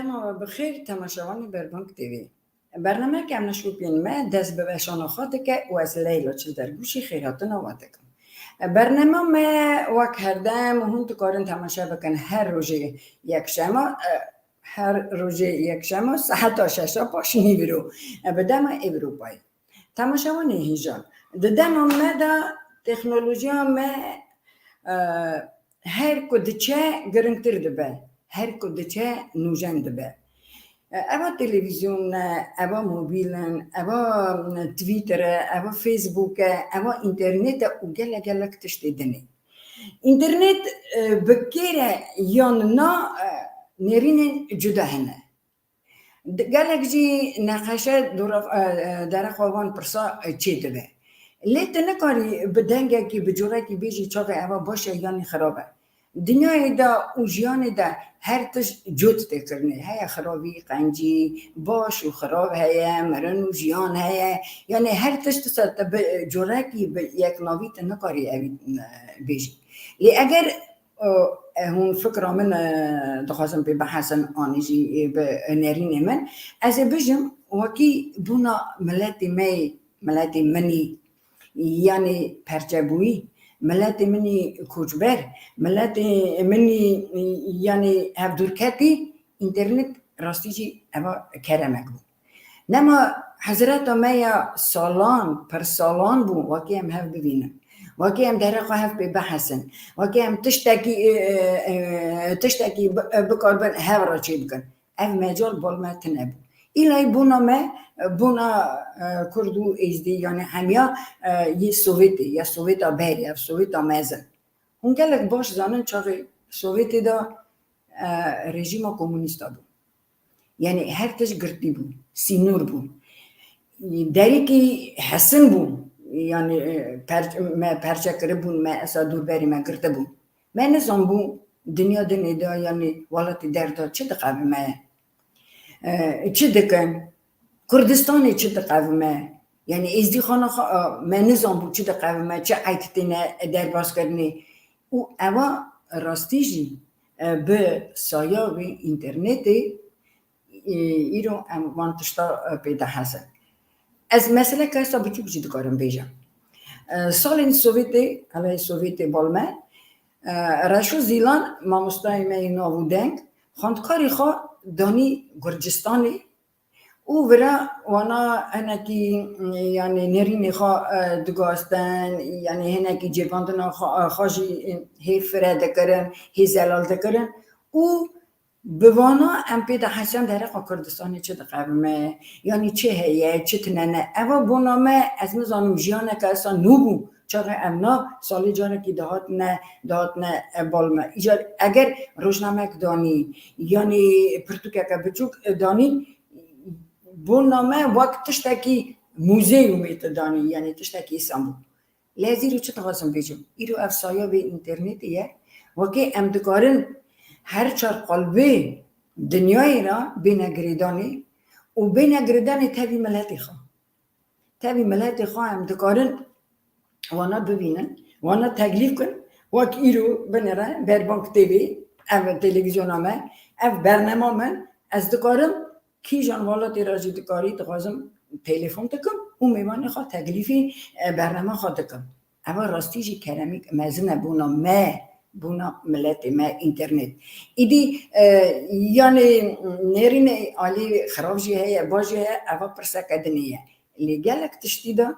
شما بخیر تماشاوان بربانک تیوی. برنامه که امنا شروپین ما دست به وشان خواهد که و از لیلا چل در گوشی خیراتون آواده کن. برنامه ما وقت هرده مهم تو کارن تماشا بکن هر روز یک شما ساعت تا 6 پاش نیورو بدم اروپایی. تماشاوان هیجان. ددم ما دا تکنولوژی ما هر کدچه گرنگتر دبه. هر کدچه نوجند به. اوا تلویزیون، اوا موبیل، اوا توییتر، اوا فیسبوک، اوا اینترنت و گله تشتیدنی. اینترنت بکره یان نا نرین جدا هنه. گله جی نقشه در خوابان پرسا چی دبه. لیت نکاری بدنگه کی بجوره کی بیشی چاقه اوا باشه یانی خرابه. دنیای دا اوجیان دا هر تش جوت تکرنه هیا خرابی قنجی باش و خراب هیا مرن اوجیان هیا یعنی هر تش تصد جورکی به یک نویت نکاری بیشی لی اگر هون فکر من دخواستم به بحثن آنیجی به نرین من از بجم وکی بونا ملتی منی یعنی پرچبویی ملت منی کوچبر ملت منی یعنی هفدورکتی اینترنت راستیجی اما کرمک بود نما حضرت مایا سالان پر سالان بود واقعی هم هف ببینم واقعی هم درقا هف ببحثن واقعی هم تشتکی بکار بن هف را چی بکن اف مجال بالمت نبود ایلای بونا کردو ازدی یعنی همیا یه سوویتی یا سوویتا بری یا سوویتا مزن اون گلک باش زنن چاقی سوویتی دا رژیم کمونیستا بود یعنی هر تش گرتی بود سینور بود دری که حسن بود یعنی پرچه کرده بود من اصلا دور بری من گرته بود من نظام بود دنیا دا یعنی والاتی دردا چه دقیقه من چه دکن کردستانی چه دقیقه یعنی ازدی خانه من نظام بود چه دقیقه چه عیدتینه در باز کردنی او اوا راستیجی به سایه و اینترنتی ایرو وانتشتا پیدا هستن از مسئله که اصلا بچه بچه دکارم بیجم سال این سوویتی علیه سوویتی بالمه رشو زیلان مامستای می ناودنگ خاندکاری خواه دانی گرجستانی او ورا وانا هنکی یعنی نرینی خوا دگاستن یعنی هنکی جیباندنا خواجی هی فرده کرن هی زلال دکرن او بوانا ام پیدا حسن در کردستانی چه دقیقه یعنی چه هیه چه تننه اما بونامه از نظام جیانه که اصلا نوبو چرا امنا سالی جاره که دهات نه بالمه ایجاد اگر روشنامه دانی یعنی پرتوکه که بچوک دانی بونامه وقت تشتکی موزیومیت دانی یعنی تشتکی استانبول لازم رو چه تقاسم بیجم ایرو افسایه به اینترنتیه وکی امدکارن هر چار قلبه دنیای را بینگریدانی و بینگریدانی تابی ملتی خواه امدکارن وانا ببینن وانا تکلیف کن وقت ایرو بنره بربانک تیوی او تلویزیون همه او برنامه من از دکارم کی جان والا تیراجی دکاری تقازم تلفن تکم و میوانی خواه تکلیفی برنامه خواه تکم اما راستیجی کرمی مزنه بونا ملت ما اینترنت ایدی یعنی نرین عالی خرابجی هیا باجی هیا اوا پرسکدنیه لگلک تشتیده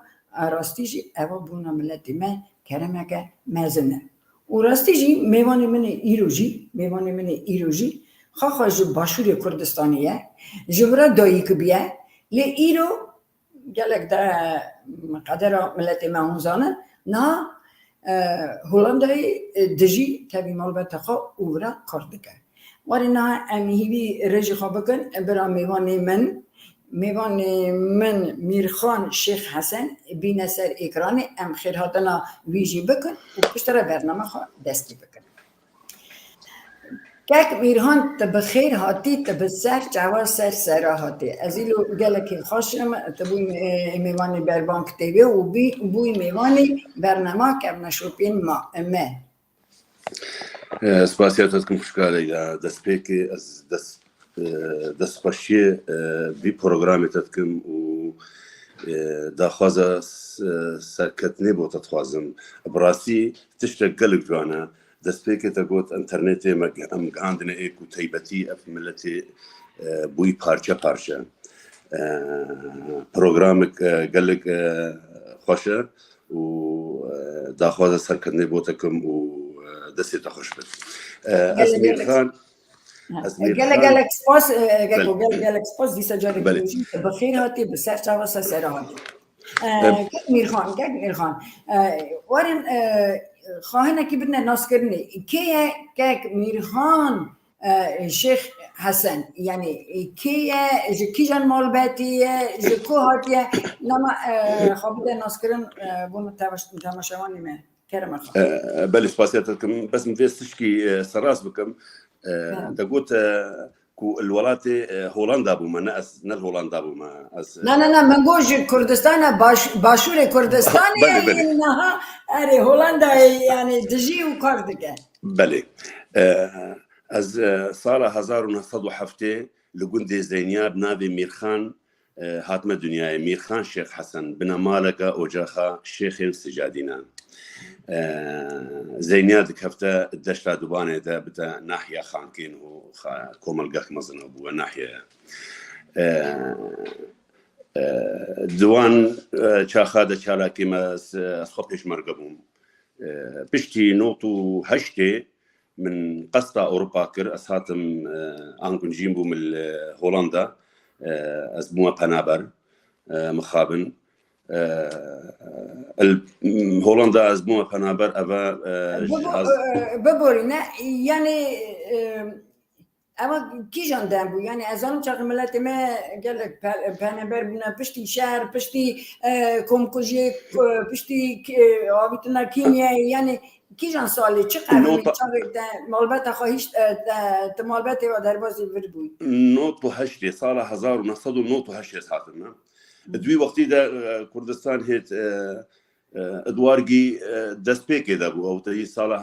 راستیجی اوا بونا ملت ما کرمک مزنه و راستیجی میوانی من ایروجی خواهش باشوری کردستانیه جبرا دایی که بیه لی ایرو گلک در قدر ملت ما هنزانه نه هولندای دجی تبی مالبت خواه اورا کرده که ولی نه امیهی رجی خواه بکن برا میوانی من میرخان شیخ حسن بین سر اکرانی ام خیرهاتنا ویجی بکن و پشتر برنامه خواه دستی بکن که میرهان تبخیر هاتی تبسر جواز سر هاتی از ایلو گلکی خوشم تبوی میوانی بربانک تیوی و بوی میوانی برنامه که نشوپین ما سپاسیاتتون خوشکاله دست پیکی از دست دەستخۆشیە وی پرۆگرامێتە دکەم و داخوازە سەرکەوتنێ بۆ دەتخوازم بڕاستی تشتێک گەلک جوانە دەستپێکێتە گوت ئەنتەرنێتێ ئەم گەاندنە ئێک و تایبەتی ئەف ملەتێ بووی پارچە پارچە پرۆگرامێک گەلک خۆشە و داخوازە سەرکەوتنێ بۆ دەکەم و دەستێتە خۆش بێت. ئەزمیر خان گەلک سپاس دیسە جارێک بەخێر هاتی بەسەر چاوەسە سەرە هاتی میرخان وارن خواهنێکی بنە ناسکردنی کێیە کەک میرخان شیخ حسن یعنی کێیە ji kîjan malbetîye ji ku hatiye nama xwabide naskirin bû min temaşewanê me kerem belê spasiyata dikim bes min vê tişkî seraz bikim دەگوت ku الوڵاتê هۆڵاندا بوومە ne هۆڵاندا بوومە نه من گۆ ji Kurdistana başûrê Kurdistanê niha erê Holandayê yani dijî û kar dike belê ez sala 1907 li gundê Zeyniyab navê Mîrxan hatime dunyayê Mîrxan Şêx Hesen bina maleka ocaxa Şêxên Sicadînan زەینیا دکەفتە دەشتا دووبانێ دە بتە ناحیە خانکین و کۆمەلگەخ مەزنەوە بووە ناحیەیە دوان چاخادە چالاکی مەس ئەسخۆ پێشمەرگە بووم پشتی نۆت و هەشتێ من قەستا ئەوروپا کرد ئەس هاتم ئانگونجیم بووم هۆڵەندا ئەس بوومە پەنابەر مخابن هۆڵەندا ئەس بوومە پەنابەر ئەوە ببۆرینە یعنی ئەمە کیژان دەم بوو یعنی ئەزانم چاق ملەتی me gelek پەنەبەر بوونە پشتی شار پشتی کۆمکوژێ پشتی ئاویتنا کینیە یعنی کیژان ساڵی چ مالبەتە خواهیش مالبەتێ و دەربازی ور بووی نۆت و هەشتێ ساڵە 1998 هاتمە دوی وەختیدا کوردستان هێت ئەدوارگی دەستپێکێدا بوو ئەوتەی ساڵە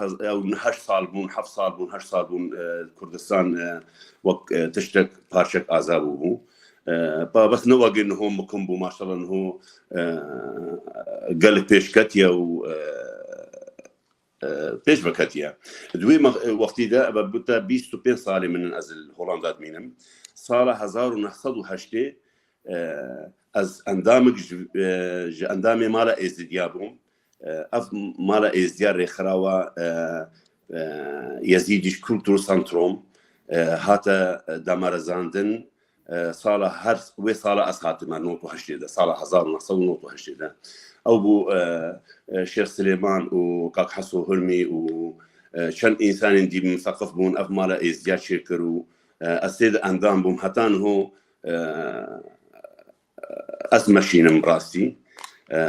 8 ساڵ بوون 7 ساڵ بوون 8 ساڵ بوون کوردستان وەک تشتێک پارچەک ئازا بوو بەس نەوەگەن هۆم بکەم بوو ماشەڵەن هۆ گەلک پێشکەتیە و پێش بەکەتیە دوی وەختیدا بە بتە 25 ساڵی من ئەز هۆڵاندا دمینم ساڵە 1970 ئەس ئەندامێک ji ئەندامێ ماڵە ئێزیدیا بووم ئەف ماڵە ئێزدیا ڕێکخراوە یەزیدیش کولتور سنترۆم هاتە دامەرەزاندن ساڵە هەر وێ ساڵە ئەس هاتمە 1970 ساڵە 1970 ئەو بوو شێخ سلێمان و کاک حەسۆ هورمی و چەند ئینسانên دی مسەقف بوون ئەف ماڵە ئێزدیا چێ کرد و ئەس تێدا ئەندام بووم هەتان هۆ ئەس مەشینم ڕاستی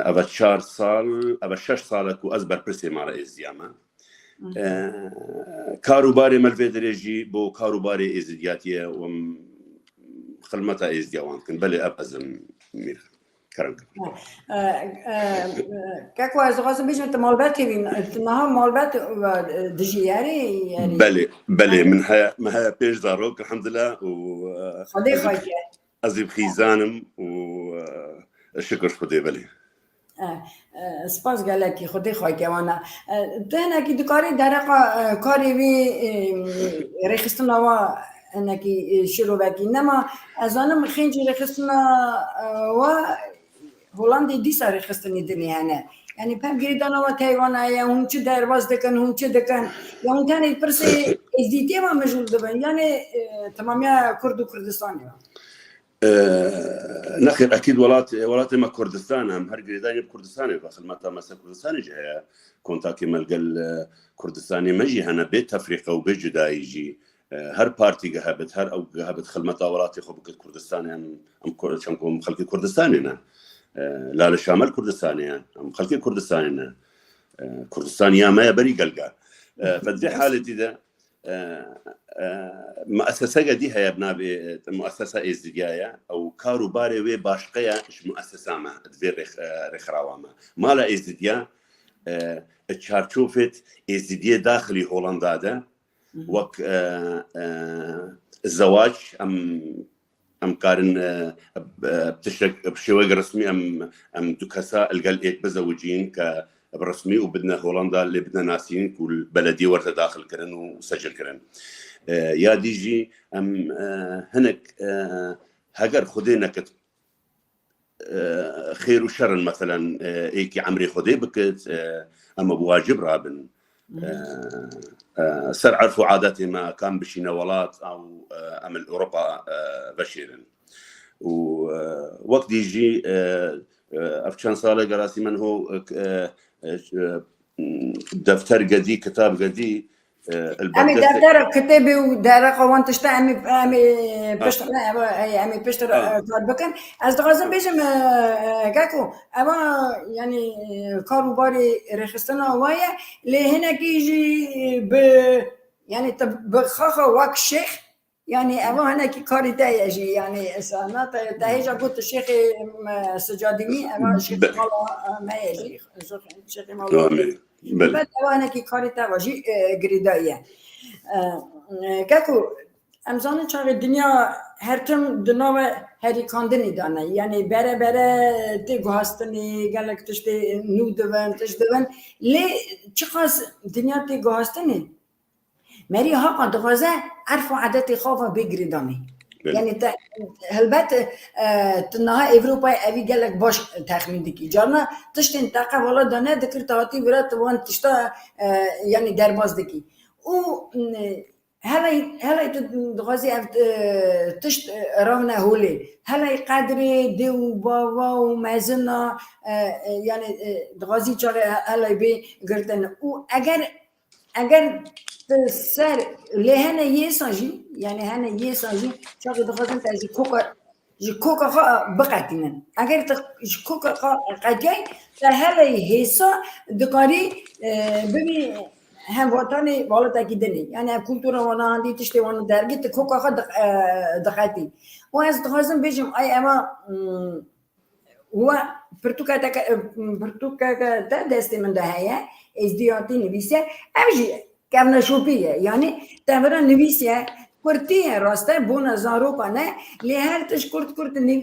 ئەوە 4 ساڵ ئەوە 6 ساڵێک و ئەس بەرپرسێ ماڵە ئێزدیامە کاروبارێ مەلوێ درێژی بۆ کاروبارێ ئێزدیاتیە وم خلمەتە ئێزدیاوان بکەن بەلێ ئەپەزم میر کاکو ez dixwazim bêjim tu malbatê wî niha malbat dijî yarê belê min heye pêş zarok elhemdullah û xwedê xwayke ez ê bixîzanim û şikir xwedê belê spas gelekî xwedê xwayke wana tu hinekî dikarî dereqa karê wê rêxistina wa hinekî şîrovekî nema ez zanim xêncî rêxistina wa Holandê dîsa rêxistinê dinê hene yani pem girîdana wa teywana ye hûn çi derbas dikin hûn çi dikin ya hûn tenê pirsê êzdîtiyê wa mejûl dibin yani temamiya Kurd û Kurdistanê wa نەخێر ئەکید وڵاتی مە کوردستان هەم هەر گرێدانی کوردستانی بە خزمەتە مەسە کوردستانیش هەیە کۆنتاکی مەلگەل کوردستانی مەژی هەنە بێت تەفریقە و بێت جوداییژی هەر پارتیگە هەبێت هەر ئەو هەبێت خزمەتە وڵاتی خۆ بکرد کوردستانیان ئەم چەند کۆم خەڵکی کوردستانینە لا لە شامەل کوردستانیان ئەم خەڵکی کوردستانینە کوردستان یامەیە بەری گەلگا فەدرێ حالەتیدا مؤسسەگە دی هەیە بنابێت مؤسسە ئێزدیایە ئەو کاروبارێ وێ باشقەیە مؤسسامە دوێ ڕێکخراوامە ماڵە ئێزدیا چارچۆفێت ئێزدیە داخلی هۆڵەندادە وەک الزواج ئەم کارن بشێوەیەک ڕسمی ئەم دوو کەسە ئەلگەل ئێک بزەوجین کە برسمی و بدنە هۆڵندا لێ بدنە ناسین و بەلەدی وەرتە داخلکردن و سەجلکردن یا دیژی ئەم هەنێک هەگەر خودێ نەکرد خێر و شەڕن مەثەلەن ئێکی عەمری خودێ بکرد ئەمە بواجب رابن سەر عەرف و عادەتی ما کام بشینە وڵات ئەو ئەمە ئەوڕۆپا بەشێرن و وەک دیژی ئەف چەند ساڵە گەراسی من هۆ دفتر قدي كتاب قدي أمي دفتر كتابي ودارق وانت شتا أمي بشتر أمي بشتر بكن أصدقائي بيجم كاكو أما يعني كاروباري رخصتنا هواية لهنا كيجي يعني بخاخة واك شيخ يعني أما هنا كي كاري تايجي يعني سنة تايجي قلت الشيخ سجاديني أما الشيخ مالا ما يجي الشيخ مالا بعد أنا كي كاري تايجي قريداية كاكو أمزانة شغل الدنيا هرتم دنوا هري كاندني دانا يعني برا تيجوهستني قالك تشتي نودبن تشدبن ليه تشخص دنيا تيجوهستني ماري هاقا دغازة عرفوا عاداتي خوفا بيجري دامي يعني هلبات تنها أوروبا أبي قالك باش تخمين ديكي جارنا تشتين تاقة والله دانا ذكر تهاتي برات وان تشتا يعني درباز ديكي و هلا دغازي تشت راونا هولي هلا قادري ديو بابا ومازنا يعني دغازي جاري هلا بي قرتن و اگر سر لهنا يساجي يعني هنا يساجي شاغي دغازن تاجي كوكا بقاتنا اگر كوكا قاجي فهلا هيسا دقاري ببي هم وطني والله تاكيدني يعني كولتورا وانا عندي تشتي وانا درجت كوكا دقاتي واز دغازن بيجم اي اما هو برتوكا دستي من دهيا ازدياتي نبيسه امجي كامنا شوبيه يعني تمرا نبيسه كرتيه راسته بونا زاروكا نه لهر تشكرت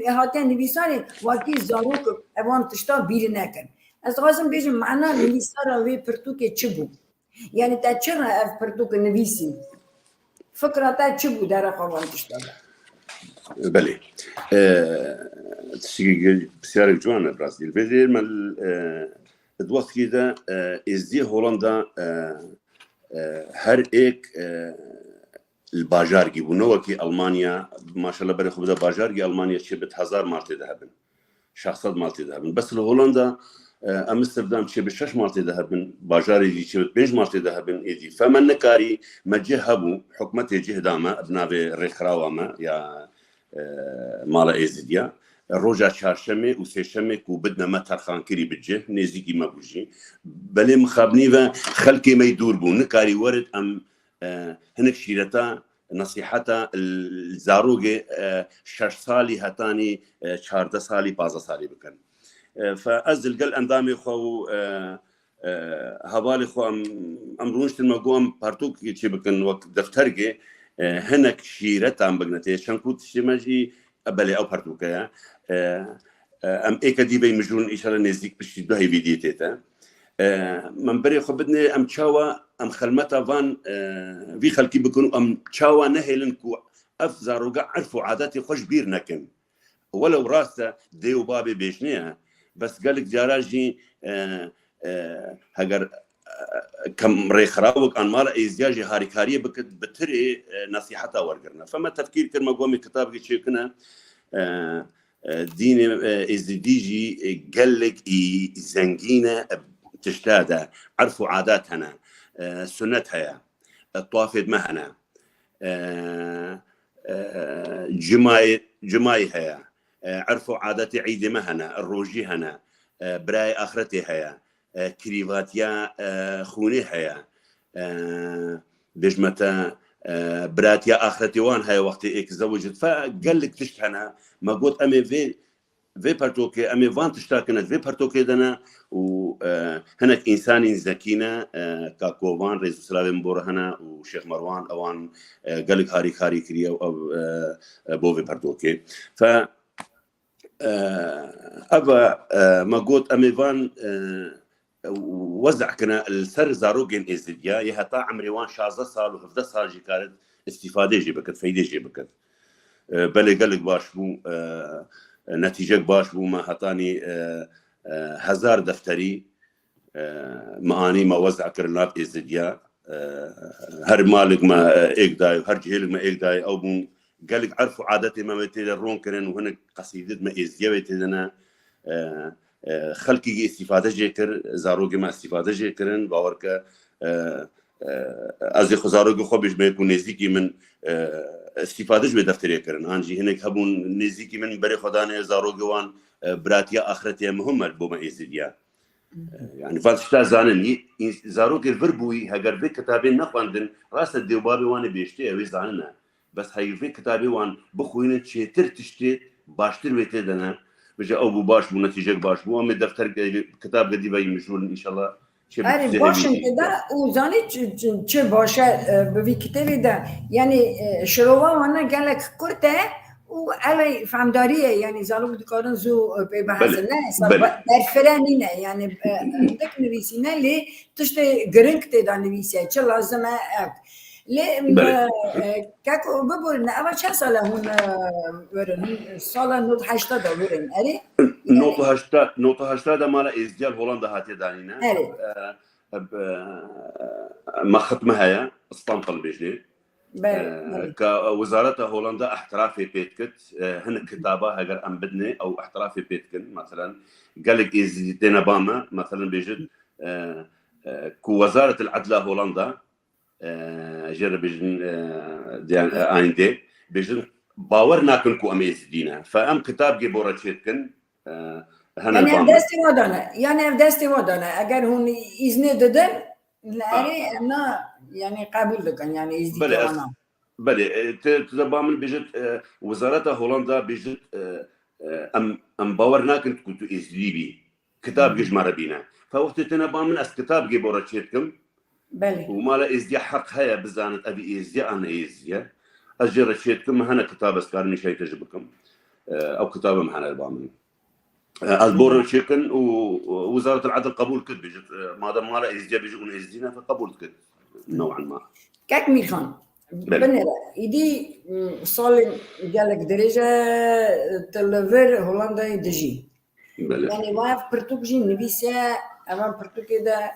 هاتي نبيساني واكي زاروك اوان تشتا بير نكن از غازم بيجم معنا نبيسارا وي برتوكه تشبو يعني تشرا اف برتوكه نبيسي فكره تشبو دار قوان تشتا بله تشيء بسيارة جوانا برازيل بدير مال الوقت كده ازدي هولندا هر ایک الباجار گیبونه وکی ألمانيا ما شاء الله برای خوب ده باجار گی ألمانيا چه بت 1000 مالتی ده هبن 600 مالتی ده هبن بس هولندا امستردام چه به 6 مالتی ده هبن باجاری دی چه بت 5 مالتی ده هبن ایدی فمن نکاری مجه هبو حکمت جه دامه ابنا به رخراوامه یا مالا ایزدیا روجا چهارشنبه و سهشنبه کو بدنا ما ترخانکری بجه نزدیکی ما بوجی بله مخابنی و خلکی می دور بون نکاری ورد ام هنک شیرتا نصیحتا الزاروگ 6 سالی هتانی 14 سالی 15 سالی بکن فازل قال اندامي خو هوالي خو امرونشت المقوم بارتوك يجي بكن وقت دفترجي هنك شيرتا ام بغنتي شنكوت شماجي ابلي او بارتوكا ام ايكدي بي مجرون اشاره نزيك باش دو هي فيديوتيتا من بري خبدني ام تشاوا ام خلمتا فان في خلكي بكونوا ام تشاوا نهلنكو افزاروغا عرفوا عاداتي خوش بير نكن ولو راسه ديو بابي بيشنيها بس قالك جاراجي هجر كم ريخراوك ان مال ازدياجي هاريكاريه بتري نصيحتها ورقرنا فما تفكير كلمه قومي كتابك شي كنا دين ازديجي قالك زنقينه تشتاده عرفوا عاداتنا سنتها الطوافد مهنا جمايها عرفوا عادات عيد مهنا الروجي هنا براي اخرتي هيا كريفاتيا خوني هيا بجمتا براتيا اخرتي وان هيا وقت ايك زوجت فقال لك تشتهنا ما قلت امي في بارتوكي امي فان تشتاكنت في بارتوكي دنا و هناك إنسان زكينا كاكوفان رئيس سلام بورهنا وشيخ مروان أوان قالك هاري كريا أو بوفي بردوكي ف أبا ما قلت أميفان وزع كنا السر زاروجين إزديا يهتا عمريوان 16 سال و 17 سال جي كانت استفادة جي بكت فايدة جي بكت بلي قالك باش بو نتيجة باش بو ما هتاني 1000 دفتري معاني ما وزع كرنات إزديا هر مالك ما إقداي وهر جهلك ما إقداي أو بون قالك عرفوا عادتي ما متى الرون كرن وهنا قصيدة ما إزديا بيتنا خلقي استفاده جيكر زاروگی ما استفاده جيكرن باورك از خزاروگی خوبش بيكون نزدیکی من استفاده به دفتری کرن انجی هنک هبون نزدیکی من برای خدانه زاروگی وان براتیا آخرتی مهمه بوما ازدیا يعني فالشتا زانن زاروگی وربوی هگر به کتابی نخواندن راست دیوبابی وان بیشتی اوی زانن بس هی به کتابی وان بخوینه چیتر تشتی باشتر ویته دنا بجا أو باش بو نتيجة باش بو أم الدفتر كتاب قدي باي مشغول إن شاء الله أري باشن كده وزاني چه باشه بوی کتابی ده يعني شروع وانا قالك كرته وعلي فهمداريه يعني زالو دكارن زو بحثنا درفرانينه يعني عندك نويسينه لي تشتي جرينكت ده نويسيه چه لازمه ليه كاكو ببورن أما چه ساله هون ورن ساله نوت 80 ده ورن أري نوت 80 ده مالا إزديال هولندا هاتي دانينا ما ختمها هي اسطنطل بيجلي كوزارة هولندا احترافي بيتكت هن كتابة هجر أم بدني أو احترافي بيتكن مثلا قالك إزدينا باما مثلا بيجد كوزارة العدل هولندا جرب بيجن آيندي بيجن باور ناكن كو أميز دينا فأم كتاب جيبورا تشيتكن يعني أفدستي ودانا أجر هون إذن ددن لأري أنا يعني قابل لكن يعني إزدي كمان بله تزبامن بيجت وزارة هولندا بيجت أم باور ناكن كنتو إزديبي كتاب جمارة بينا فوقت تنبامن أس كتاب جيبورا تشيتكم بله وما لا إزدي حق هيا بزانت أبي إزدي أنا إزدي أجر تشيتكم هنا كتاب أسكارني شيء تجيبكم أو كتاب محنا البامن أزبور تشيكن ووزارة العدل قبول كد بيجت ما دام ما لا إزدي بيجون إزدينا فقبول كد نوعا ما كاك ميخان بنرى إدي صال قالك درجة تلفر هولندا يدجي يعني واقف برتوكجي نبيسيا أمام برتوكي ده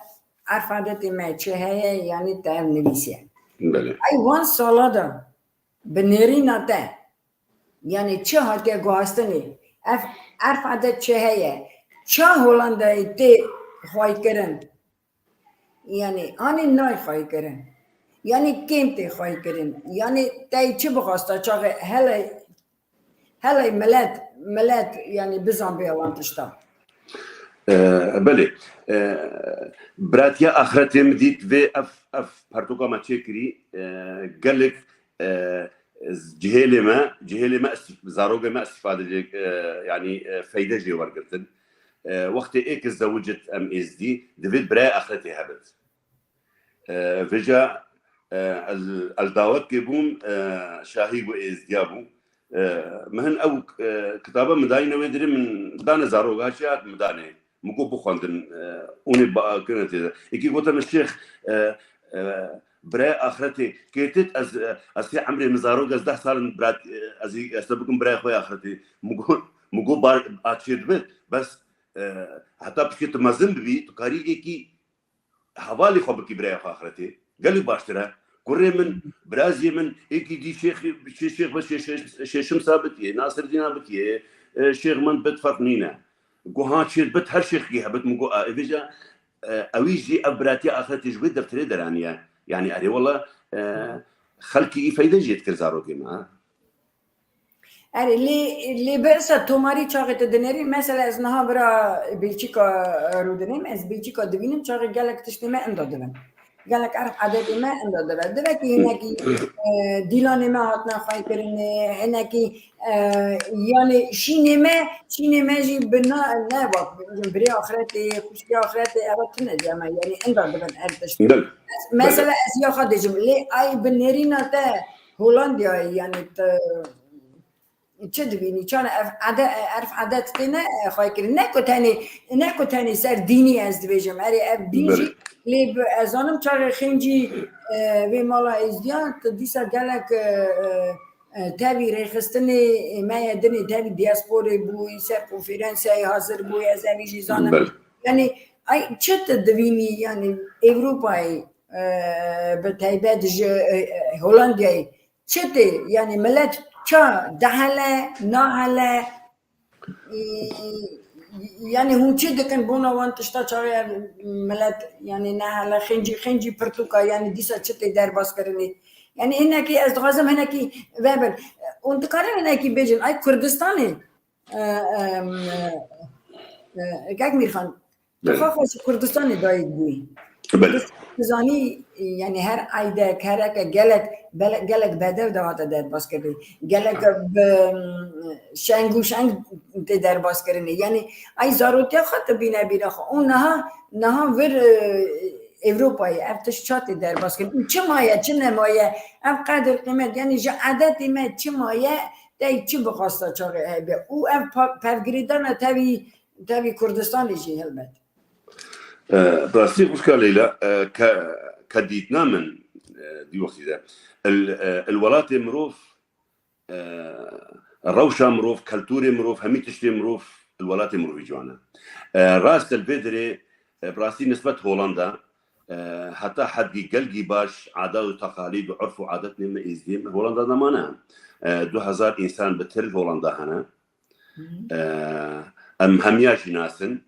عارف عادتي ما هي يعني تعرف نبيسيا أي وان صالة بنيري ناتا يعني چه هاتي قواستني عارف عادت چه هي چه هولندا يتي خواهي کرن يعني آني ناي خواهي کرن يعني كيمتي خواهي کرن يعني تاي چه بخواستا چاقه هلا ملات يعني بزن بيوان تشتا بله براتيا آخرتي مديت في اف بارتوكا ما تشكري قالك جهيلي ما زاروجة ما استفادة يعني فايدة جي ورقتن وقت إيك زوجت أم إس دي دفيد براء آخرتي هبت فيجا الدعوات كيبون شاهي وإس ديابو مهن أو كتابة مداينة ويدري من دانا زاروجة هاشيات مدانة مكو بخوندن أوني بقى كنت إذا إكي قلت الشيخ براء آخرتي كيتت أز عمري مزاروج 10 سال برات أزي أسبقكم براء خوي آخرتي مقول بار أشيد بيت بس حتى بشكل مزن ببي تكاري إيكي حوالي خبرك براء آخرتي قال لي باشترى كوري من برازي من إيكي دي شيخ بس شيخ ثابت ناصر دينا بتيه شيخ من بيت فرقنينا قوها شيد بيت هر شيخ جيها بيت مقول إذا أويجي أبراتي آخرتي جويد دفتري درانيا يعني أري والله خلقي فايدة جيت كرزاروكي ما أري اللي بس توماري شاقة الدنيري مثلا إزنها برا بيلشيكا رودنيم إز بيلشيكا دبينم شاقة جالك تشتمي أنت دبن قال لك أعرف عاداتي ما عنده دبك هناك ديلاني ما عطنا خايكرين هناك يعني شيني ما جي بنا نابق بري آخرتي خوشي آخرتي أردتنا جماعة يعني عنده دبن أردش مثلا أسيا خديجم لي أي بنيرينا تا هولنديا يعني تشدبيني كان أعرف عادات تنا خايكرين ناكو تاني سر ديني از دبيجم أري أب دينجي لي أزانم شار خنجي في مالا إزديان تديسا قالك تابي ريخستني ما يدني تابي دياسبوري بو يسر كونفرنسي حاضر بو يزاوي جيزانم يعني أي تشت دبيني يعني أوروباي بتايبات هولندياي تشتي يعني ملات شا دهله نهله يعني هم تشد كان بونا وانت اشتا ملات يعني نهله خنجي برتوكا يعني ديسا تشتي دار باسكرني يعني هناك ازغازم هناك بابل وانت قارن هناك بيجن اي كردستاني كاك ميرخان تخافش كردستاني دايد بوي كردستاني يعني هر عيدا كهرك جالك بدر دوات دار باسكرني جالك شانگ دار باسكرني يعني اي ضرورتي خط بينا خو اونها ور اوروبای افتش چات در باسکن چه مایه چه نمایه ام قدر قیمت یعنی جا عددی ما چه مایه دای چه بخواسته چاقه هبه او ام پرگریدان تاوی کردستان جی هلمت براستی خوشکا لیلا كديتنا من دي وقت ده الولات مروف الروشة مروف كالتوري مروف همي تشتي مروف الولات مروف جوانا راس الفيدري براسي نسبة هولندا حتى حد قلقي باش عادات وتقاليد وعرف وعاداتنا ما إزديم هولندا ضمانها 2000 إنسان بتر هولندا هنا أم همياش ناسن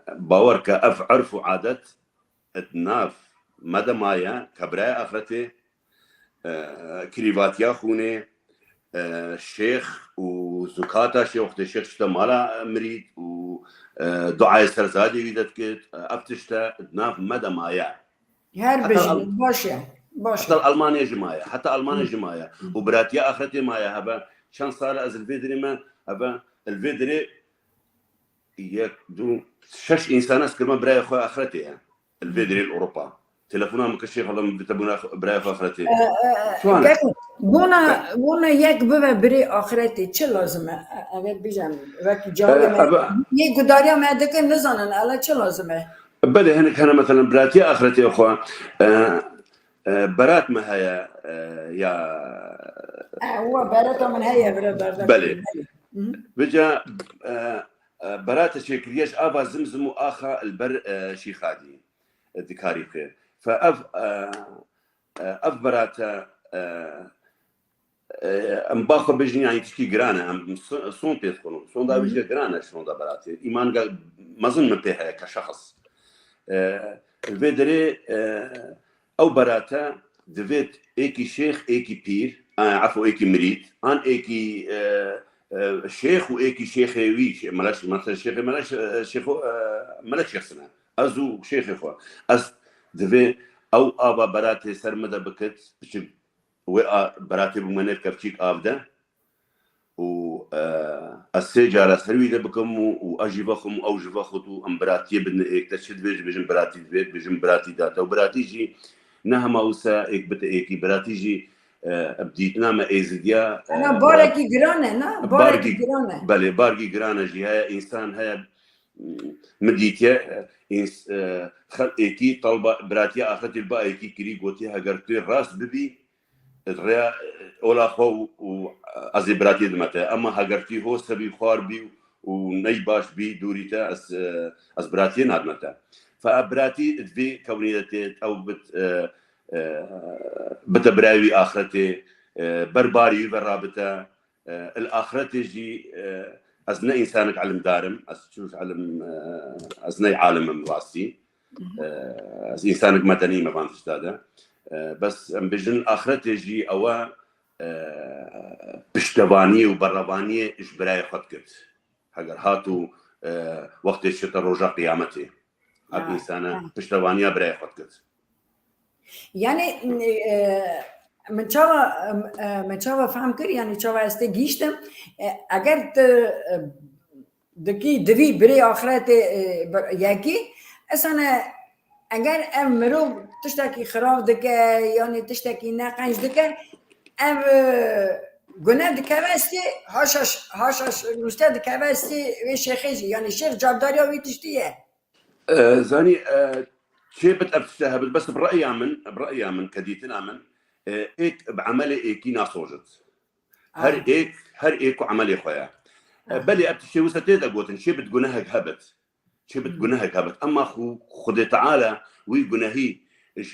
باور كأف عرف وعادات اتناف مدى مايا كبراء آخرته كريفاتيا خونه الشيخ وزكاتا شيخ وقت الشيخ شتا مالا مريد ودعاء سرزادي ويدت كت افتشتا اتناف مدى مايا هربج باشا حتى الألمانيا جمايا حتى ألمانيا جمايا وبراتيا آخرته مايا هبا شان صار از الفيدري ما هبا الفيدري يكدو شش إنسان أسكر ما براي أخوة آخرته يعني الفيدري الأوروبا تلفونها مكشيخ والله بتبونا براي أخوة آخرته بونا يك ببا بري آخرته چه لازمه؟ اگر بيجم وقت جواب يك قداريا ما دكن نزانن على چه لازمه؟ بله هناك هنا مثلا براتيا آخرته أخوة برات ما هي يا هو برات من هي برات بله بجا برات شكريش أبا زمزم وآخا البر شيخادي الذكاري خير فأف براتا ام باخو بجني يعني تشكي جرانا ام صون تدخلون صون دا بيجي جرانا شلون دا براتي ايمان قال ما ظن من بها كشخص الفيدري او براتا دفيت ايكي شيخ ايكي بير عفوا ايكي مريد ان ايكي شيخ وايكي شيخوي ملاش مثلا شيخ ملاش شيخ ملاش شخصنا ازو شيخ اخوا اس دفي او ابا براتي سرمدا بكت براتي بمنير كفتيك ابدا و السجارة سروي ده بكم واجي بخم او جبخطو ام براتي بدنا هيك تشد بيجن براتي بيت بيجن براتي داتا وبراتي جي نهما وسا هيك بتايكي براتي جي بديتنا ما ايزديا انا باركي جرانا نا باركي جرانا بله باركي جرانا جي هاي انسان هاي مديتيا خل ايكي طلبه براتي اخذت الباقي ايكي كري قوتي هاجرتي راس ببي الريا اولا خو وازي براتي دمتا اما هاجرتي هو سبي خوار بي وني باش بي دوريتا از براتي نادمتا فابراتي في كونيتي او بتبراوي اخرتي برباري برابطه الاخرتي جي ازنا انسانك علم دارم از شوف علم ازنا عالم راسي از انسانك مدني ما بانتش هذا بس بجن اخرتي جي او بشتباني وبرباني اجبراي خدكت هاجر هاتو وقت الشتاء رجع قيامتي اب انسانه پشتوانیا برای خود کرد يعني من چاوا فهم کر یعنی چاوا است گیشتم اگر دکی دوی بری آخرت یکی اصلا اگر مرو تشتکی خراب دکه یعنی تشتکی نقنج دکه ام گناه دکواستی هاشش روسته دکواستی و شیخیجی یعنی شیخ جابداری وی تشتیه زاني شيء بتأبتها بس برأيي من كديتنا من إيك بعمله إيكي ناسوجت هر إيك وعمله خويا بلي أبتشي وستيدا قوتن شيء بتجناهك هبت أما خد تعالى ويجناهي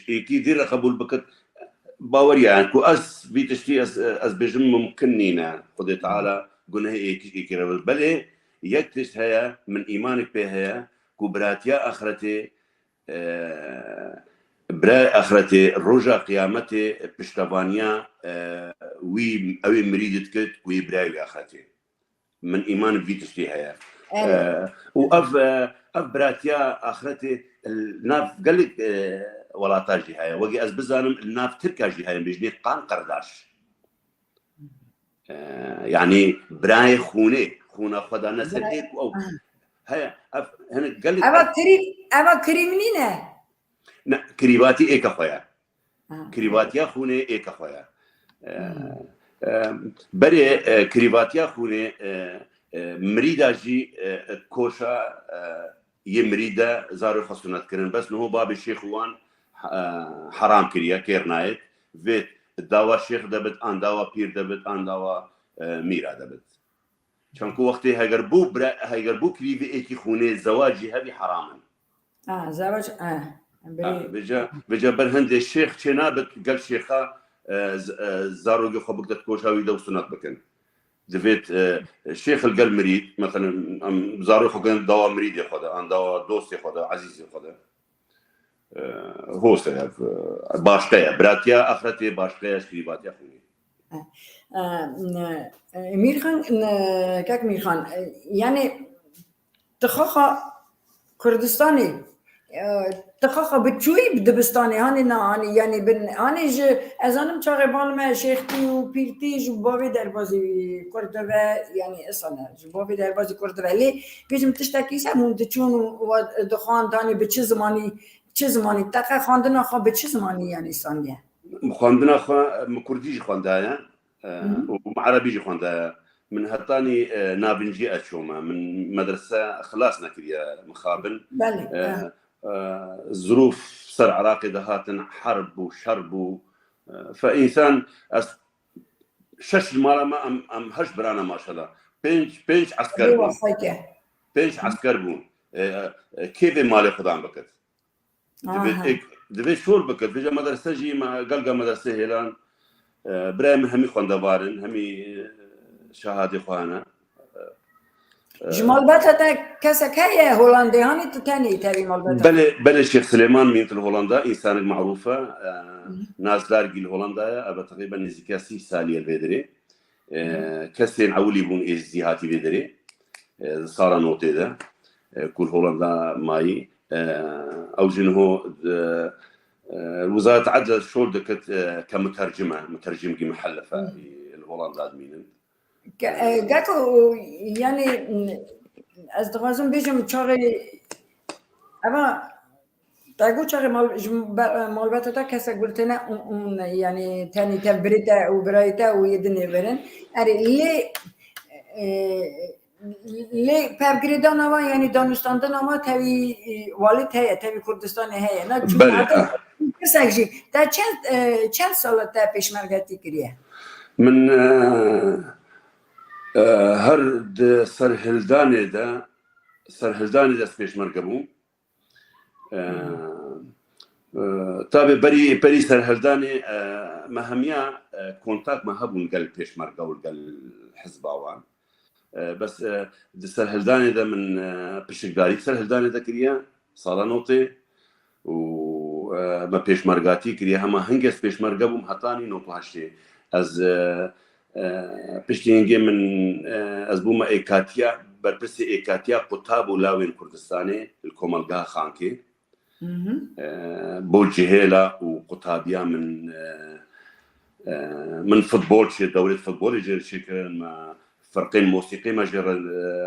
إيكي دير قبول بكت باوريا يعني كو أس بيتشتي أس بجم ممكنينا خد تعالى جناهي إيكي ربل بلي يكتش هيا من إيمانك بها كبراتيا أخرتي برا أخرتي رجع قيامتي بشتبانيا وي أوي مريدت كت وي براي أخرتي من إيمان فيتشتي هيا وأف براتيا أخرتي الناف قال لك ولا تاجي هيا وجي أزبزانم الناف تركاجي هيا بيجني قان قرداش يعني براي خونه خدا نسل إيك أو هيا هنا قال لك أبا كريمنينه نا كريباتي إيك خويا كريباتيا خونه إيك خويا بري كريباتيا خونه مريدا جي كوشا يمريدا زارو خصونات كرن بس نهو باب الشيخ وان حرام كريا كيرنايت فيت داوا الشيخ دبت ان داوا بير دبت ان داوا ميرا دبت چونکو وقتی هاگربو کلیوی ایکی خونه زواجی هذه حراما زواج بجا برهند الشيخ چنابت قال شيخا زاروگی خو بقدر كوشاوي دو سنات بكن دفيت الشيخ القل مريد مثلا زارو خو كان دوا مريد ياخذ ان دوا دوست ياخذ عزيز ياخذ هو سيف باشقيا براتيا اخرتي باشقيا شريبات يا خوني میرخان کاک میرخان یعنی تخاخا کردستانی تخاخا بچوی بدبستانی هانی نه هانی یعنی بن هانی ج از آنم چاقی بالم شیختی و پیرتی ج باوی دربازی کرده و یعنی اصلا ج باوی دربازی کرده ولی بیشتر تشتکی سمون دچون و دخان دانی به چه زمانی تقه خواندن آخا به چه زمانی یعنی سانیه خواندن آخا مکردیج خونده وعربي خوندا من هطاني نابنجي أشوما من مدرسة خلاصنا كريا مخابن ظروف صار عراقي دهاتن حرب وشرب فإنسان شش مرة ما أم هش برانا ما شاء الله بينش عسكر بون بينش عسكر بون كيف مالي خدام بكت دبي شور بكت بيجا مدرسة جي ما قلقا مدرسة هيلان برايم همي خوندوارن همي شهادة خوانا جمال باتتا كسك هي هولندي هاني تاني تابي مال باتا بل الشيخ سليمان من هولندا إنسان معروفة ناس دارجي الهولندا أبا تقريبا نزكا 6 سالية البدري كسين عولي بون إجزيهاتي بدري صار نوتي ده كل هولندا ماي أو جنهو الوزارة عدد شهور دكت مترجم كي محلفة في الهولندا أدمين قاكو يعني أصدقائهم بيجم شغل أما تاقو شغل مال باتتا كسا قلتنا يعني تاني تبريتا وبرايتا ويدني برن أري ليه بابجريدان أما يعني دانستاندن أما تبي والد هي تبي كردستان هي نا كساجي تا چند سال تا پیشمرگتی کریه من هر سرهلداني ده پیشمرگبو تابع بري سرهلداني مهميا كونتاك ما هبون قال پیشمرگو قال حزباوان بس سرهلداني ده من بشكداري سرهلداني ده كريا صالانوتي ما پیشمرگاتی کریه همه هنگس پیشمرگبوم هتانی نوتو هشته از پشتینگی من از بوم ایکاتیا برپرسی ئێکاتیا قوتاب و لاوێن کوردستانê li Komelgeha Xankê بۆ جهێلا و قوتابیا من فوتبۆل چێ دەورێت فوتبۆلی جێرچێکردن فرقên مۆسیقی مەژێ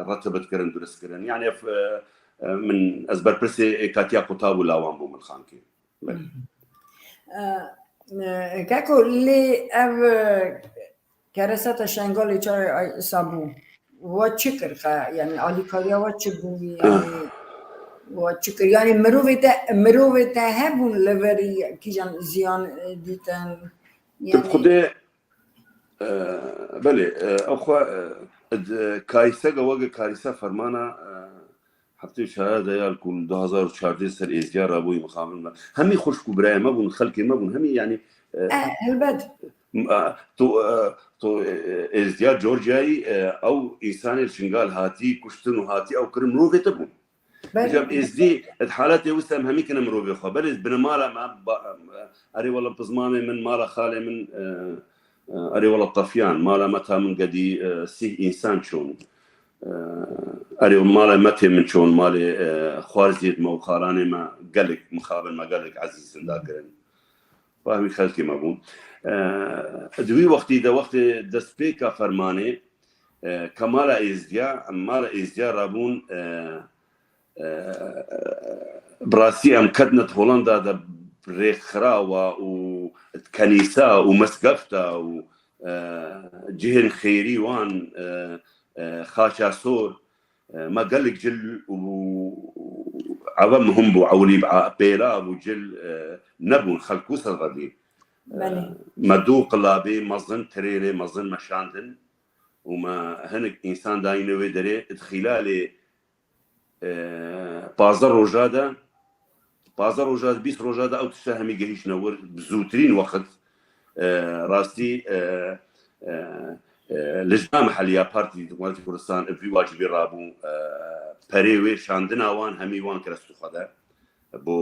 ڕەتبتکردن دروستکردن یعنی من ez berpirsê êkatiya qutab û lawan bû min Xankê Kako lê ev kereseta şengalê çay sabû wa çi kir yani alîkariya wa çi bû yani wa çi kir yani mirovê te hebûn li verî kîjan ziyan dîtin Xudê belê ew xwe karîseka weke karîsa fermana heftê şahada ya ku 2014 ser êzdiya rabûyî mixabin me hemî xuşk û birayê me bûn xelkê me bûn hemî yani helbet تو êzdiya Georgiyayî ew însanê şingal hatî kuştin û hatî ew kirin mirovê te bûn êzdî et haletê wisa em hemî kine mirovê xwe belê bine mala me erê wela pizmanê min mala xalê min erê wela tefiyan mala me ta min gedî sîh însan çûn erê mala me tê min çûn malê xwarziyê me û xalanê me gelek mixabin me gelek ezîzin dakirin hemî xelkê me bûn di wî wextî de wextê destpêka fermanê kemala êzdiya rabûn bi rastî em ketine Holanda de rêxirawa û kenîsa û mezgefta û cihên xêrî wan xaça sor me gelek cil û ewem hûn bû ewlî pêlav û cil nebûn xelk û serxedî me dû qilabê mezin tirêrê mezin meşandin û me hinek însan dayîne wê derê di xîlalê 15 roja de 20 roja de ew tişta hemî gihîşne wir bi zûtirîn wexit rastî li jina meheliya Partî Cumhuriyetê Kurdistan vî wacibê rabû perê wê şandina wan hemî wan kire stûxede bo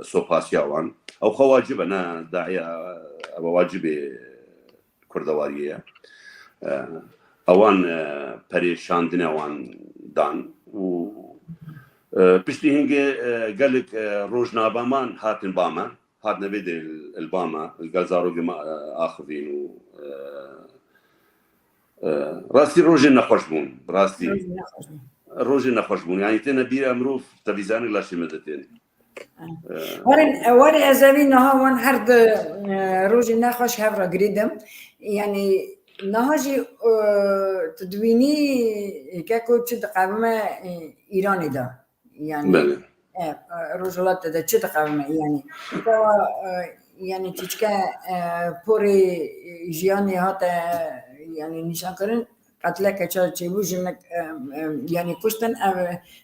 sopasiya wan ew xwe wacib e ne dahiya ew wacibê kurdewariyê ye ewan perê şandina wan dan û piştî hingê gelek rojnameman hatin bame hatine vê de li bame li gel zarokê me axivîn û rastî rojên nexweş bûn rastî rojên nexweş bûn yanî têne bîra mirov tevîzanê laşê me de tên Warê ez evî niha wan her di rojê nexweş hev re girîdim yani niha jî tu dibînî keko çi diqewime Îranê de yani Rojhilatê de çi diqewime yani yani çîçike porê jiyanê hate yani nîşankirin قتلeke çar çêbû jinek yani kuştin ev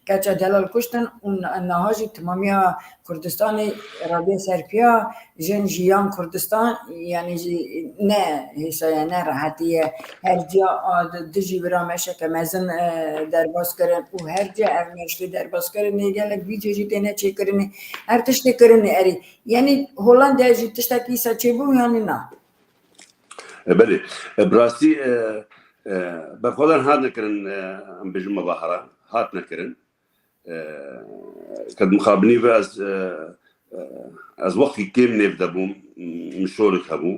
keça delal kuştin û niha jî timamiya Kurdistanê radiye serpiya jin jiyan Kurdistan yani jî ne hêsaya ne rahetiye her ciya dijî bira meşeke mezin derbas kirin û her ciya ev meşrê derbas kirinê gelek vî cê jî têne çêkirinê her tiştê kirinê erî yani Holandaya jî tiştekî îsa çêbû yani na belê bi rastî berxwedan hat nekirin em bêjin mebahara hat nekirin kad mixabinî ve ez wextî kêm nêv debûm mişorek hebû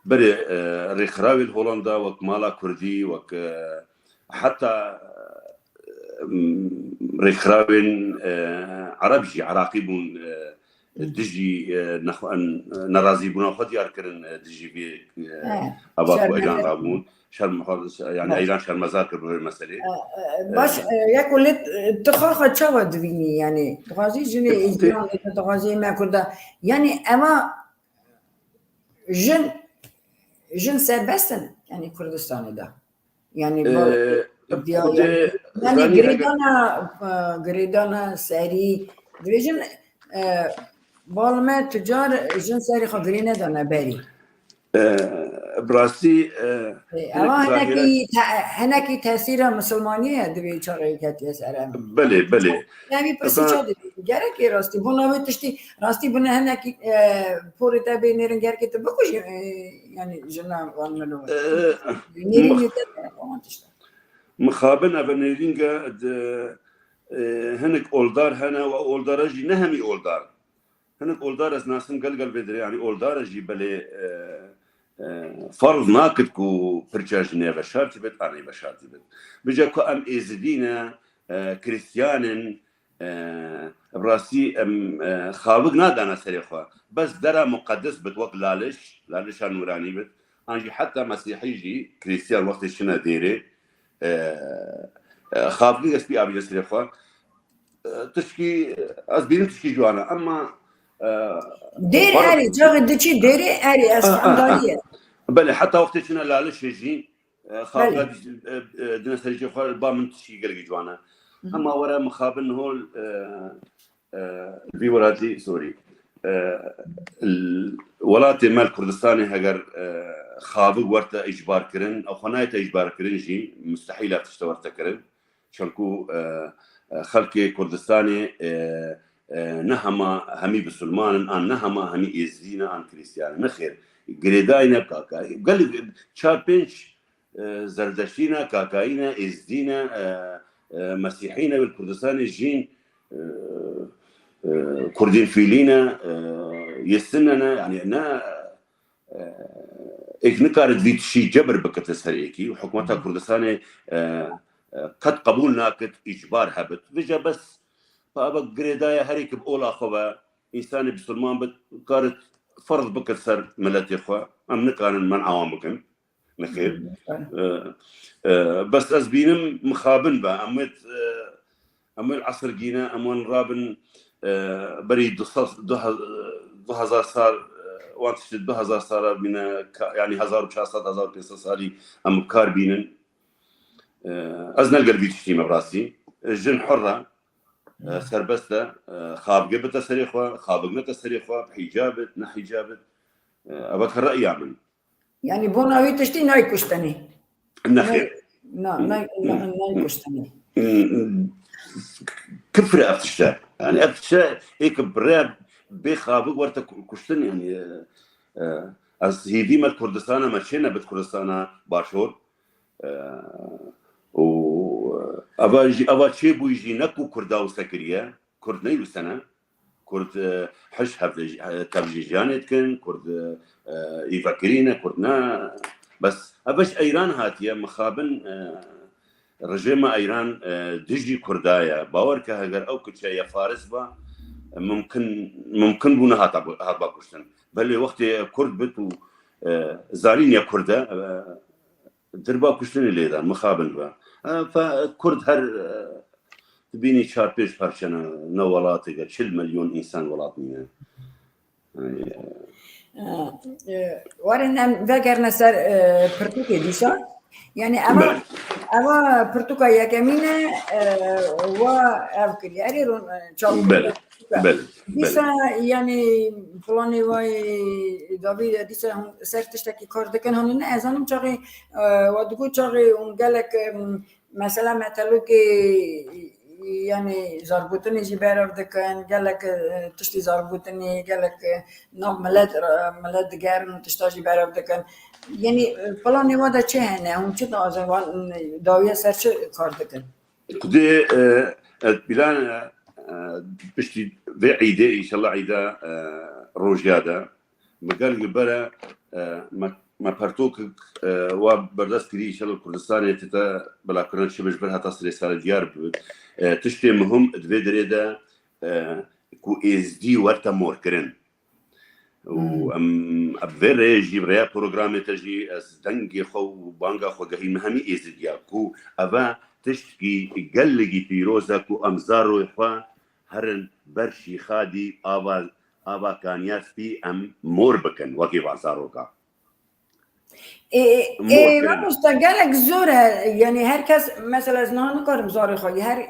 belê rêxirawê li Holanda wek mala Kurdî wek heta rêxirawên Ereb jî Iraqî bûn dijî nerazîbûna xwe diyar kirin dijî vê eva ku eylan rabûn yani eylan şermezar kir bi vê meselê baş yek lê tu xwe çawa dibînî yani dixwazî jinê êzdiyanê te dixwazî me Kurda yani ema jin serbestin yani Kurdistanê de yani yani girêdana serî dibêjin balme tucar jin serî xwe girê nedane berî bi rastî ewa hinekî tesîra misilmaniyê divê çareyê ketiye ser em belê belê yani pirsî ça dibî gerekê rastî bûna wê tiştî rastî bûne hinekî porê te bê nêrin gerekê tu bikujî yani jina wan milû nêrînê te wan tişta مخابن أبنيرينجا هنك أولدار هنا وأولدار جي نهمي أولدار هنك أولدار از ناسم قلقل بدري يعني أولدار جي بلي فرض ناكد كو برجاجني بشارتي بيت أنا بشارتي بيت بجا كو أم إزدينا كريستيان براسي أم خابق نادانا سريخوا بس درا مقدس بتوق لالش نوراني بيت أنجي حتى مسيحي جي كريستيان وقت الشنا ديري خابقي اسبي أبي سريخوا تشكي أزبين تشكي جوانا أما دير أري جاغ دشي ديري أري أسفندانية بله حتى وقت شنا لالش يجي خابقي بله دنا سريخوا خال با من تشكي قلقي جوانا أما ورا مخابن هول في ولاتي سوري الولاتي مال كردستاني هجر خابق ورتا إجبار كرن أو خناية إجبار كرن جي مستحيل تشتورتا كرن شانكو خلقي كردستاني نهما همي بسلمان أن نهما همي إزدينا عن كريستيان نخير قريداينا كاكاي قال شار بينش زردشتينا كاكاينا إزدينا مسيحينا بالكردستان الجين كردين فيلينا يستننا يعني أنا نكارد فيت شيء جبر بكت السريكي وحكومتها كردستان قد قبول ناكت إجبار هبت فيجا بس فأبا قريدايا هريك بأولا خوا إنسان بسلمان بكارت فرض بكت سر ملتي خوا أم نكارن من عوامكم نخير بس أزبينم مخابن با أمل عصر جينا أمون رابن بري 2000 صار وانتش 2000 صار من يعني 1400 1500 صاري أم كار بينن أزنا القلبي تشتيمة براسي الجن حرة سربسته خاب جبت سريخوا خابقنا تسريخوا بحجابت نحجابت أبغى الرأي يعمل يعني بوناوي تشتي ناي كشتني نخير ناي كشتني كفر أفتشتا يعني أفتشتا هيك براب بخابق ورتا كشتن يعني از هيدي مال كردستان ماشينا بت كردستان باشور و أبا شيء بيجي نكو كرداو سكرية كرد نيلو سنة كرد حش تبجيجانت كن كرد يفكرين كردنا بس أباش أيران هاتيا مخابن رژیم ایران دژی کردایه باور که اگر او کچه یا فارس با ممکن بونه هات با کشتن ولی وقتی کرد بتو زارین یا کرده دربا کشتنی لیدن مخابن با فکرد هر تبینی 4-5 پارچنا نو ولاتی که 40 مليون انسان ولات مینه وارن وگر نسر پرتوکی دیشا يعني أما برتقال يكمينة وأفكر يعني رون بله ديسا يعني فلاني واي دابي ديسا هم سرتشتكي كارد كان هون أزانم شغي ودقو شغي ونقلك مثلا متلوكي يعني زربوتني جبارة دكان قالك تشتي زربوتني قالك نوع ملاد جارن تشتاجي بارة دكان يعني فلان ودا چه هنه هم چه نازوان داویه سر چه کار دکن كدي بلان بشتي في عيدة إن شاء الله عيدة روجيادا مقال قبرة ما برتوك وبردست كري إن شاء الله كردستان يتتا بلا كرن شبش برها تصري سال ديار تشتي مهم دفيدريدا كو إزدي ورتا مور كرن وام ابفير جي بريا بروغرام تجي دنجي خو بانغا خو غي مهمي ازديا كو افا تشكي قلقي بيروزا كو امزارو يخوا هرن برشي خادي ابا كانيات في ام موربكن وكي بازاروكا ما مستقلك زوره يعني هر کس مثلا از نه نکارم زاری خواهی هر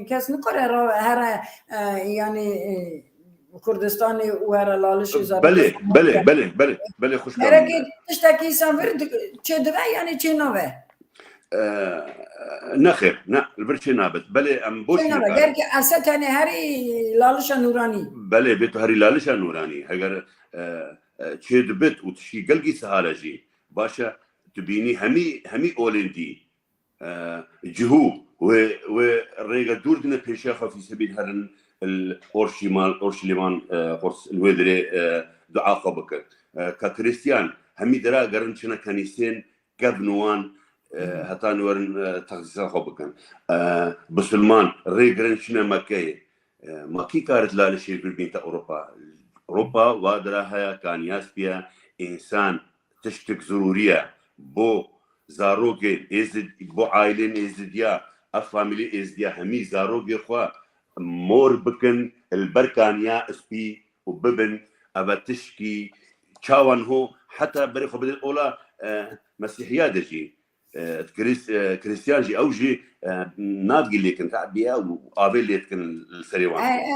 کس نکاره هر يعني كردستاني وهر لالش بله خوش كلام هركي تشتكي سافر چه دوه يعني چه نوه نخير البرشي نابت بله ام بوش نوه غير كي اساتني هري لالش نوراني بله بيتو هري لالش نوراني اگر چه دبت وتشي قلقي سهالجي باشا تبيني همي اولندي جهو والريقة دوردنا بيشاخة في سبيل هرن الأورشليمان قرص الويدري دعاء قبك ككريستيان همي درا قرنشنا كنيسين قبنوان هتان ورن تغزيسان خبكن بسلمان ريقرنشنا مكي مكي كارت لا لشيء بالبين تا أوروبا وادراها كان ياسبيا إنسان تشتك ضرورية بو زاروگين ازد بو عائلين ازديا افاميلي ازديا همي زاروگي خوا مور بكن البركانيا اسبي وببن ابا تشكي تشاوان هو حتى بريخو بدل الاولى مسيحية دجي كريستيان جي او جي نادقي اللي كنت عبيها وقابل اللي كان السريوان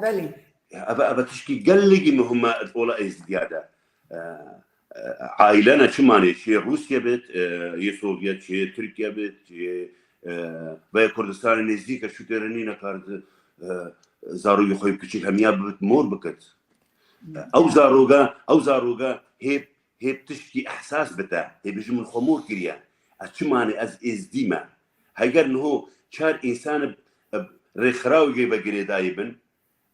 بالي ابا تشكي قلقي مهمة الاولى ازديادة عائلنا چمانه چه روسیه بید یه سوویت چه ترکیه بید چه و کردستان نزدیک شوترنی نکارد زاروی خوی کچیک همیا بید مور بکت او زاروگا هیب تشکی احساس بتا هیب جم الخمور كريا چمانه از ازدیمه هگر نهو چار انسان رخراوی بگریدای بن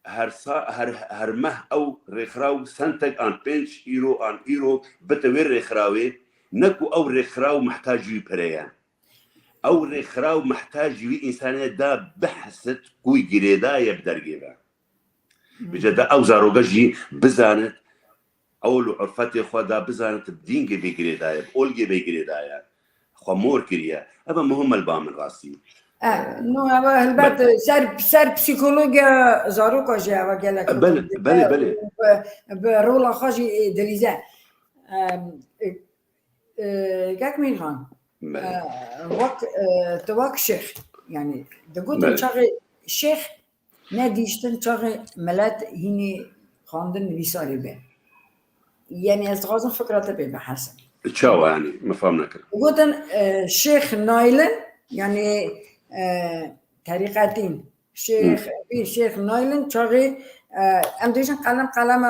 هر مه او رخراو سنتك عن 5 يورو عن يورو بتوير رخراوي نكو او رخراو محتاج يبريا او رخراو محتاج يوي انسانيه دا بحثت كوي جريدا يبدر جيبا بجد او زاروجي بزانت اول عرفتي خدا بزانت بدين جي جريدا بقول جي جريدا خمور كريا ابا مهم البام راسي نو اما البته سر پسیکولوژیا زاروکا جا و گله بله به رولا خاجی دلیزه گک میخوان وقت شیخ يعني دقوتن شاغي شيخ نديشتن شاغي ملات هني خاندن نويساري بين يعني استغاثن فكرة بين حسن تشاو يعني ما فهمنا كده دقوتن شيخ نايلن يعني طريقتين شيخ نايلن شاغي ام ديشن قلم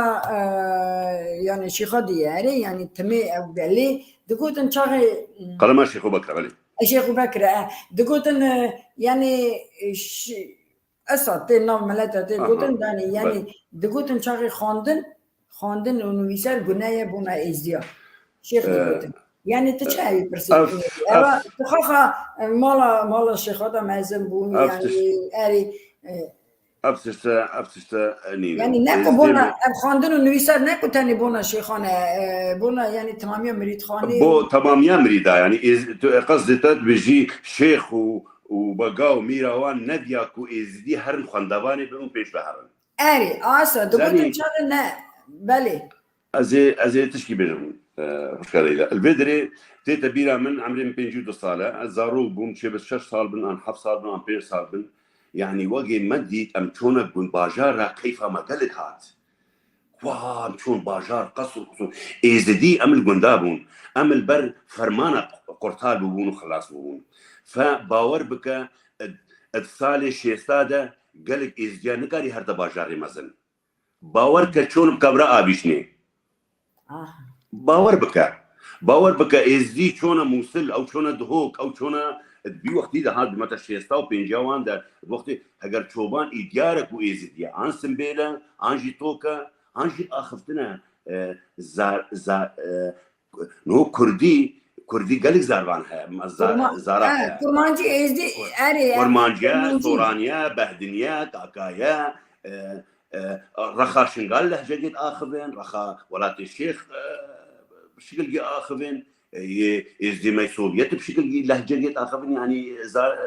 يعني شيخ دياري يعني تمي او بالي دقوتن شاغي قلم شيخ بكر علي الشيخ بكر دقوتن يعني أصلا تنام ملاته دقوتن داني يعني دقوتن شاغي خاندن ونويسار بناية بنا إزديا شيخ دقوتن يعني تشاهي برسيب أما تخاخا مالا الشيخ هذا معزم بون يعني أري أبسشتا يعني ناكو بونا خاندن ونويسار ناكو تاني بونا شيخانة بونا يعني تمامية مريد خاني بو تمامية مريدة يعني قصدي بيجي شيخ وبقاو ميراوان ندياكو ازدي هرن خاندواني بهم بيش بهرن أري آسا دقوتن شاغي نا بالي أزي تشكي بينهم مشكلة البدري تيتا بيرا من عمري 52 سنة الزارو بون شي بس 6 سال بن عن 7 سال بن عن 5 سال بن يعني وجه مدي أمشونا بن باجار كيف ما قلت هات واه أمشون باجار قصر إزدي أمل جندابون أمل بر فرمانة قرطال بون وخلاص بون فباور بك الثالث شيستاده قالك إزدي نكاري هرت باجاري مزن باور كشون بكبرة أبيشني باور بك ازدي شونا موصل او شونا دهوك او شونا بي وقتي ده هاد متى شيستا وبينجاوان ده وقت هجر شوبان ايديارك وازدي عن سمبيلا عن جيتوكا عن جي اخفتنا زار نو كردي قالك زاربان زارا كرمانجي ازدي اري كرمانجيا سورانيا بهدنيا كاكايا رخا شنغال لهجة آخذين رخا ولات الشيخ بشكل جي آخذين يزدي ما سوفيت بشكل جي لهجة آخذين يعني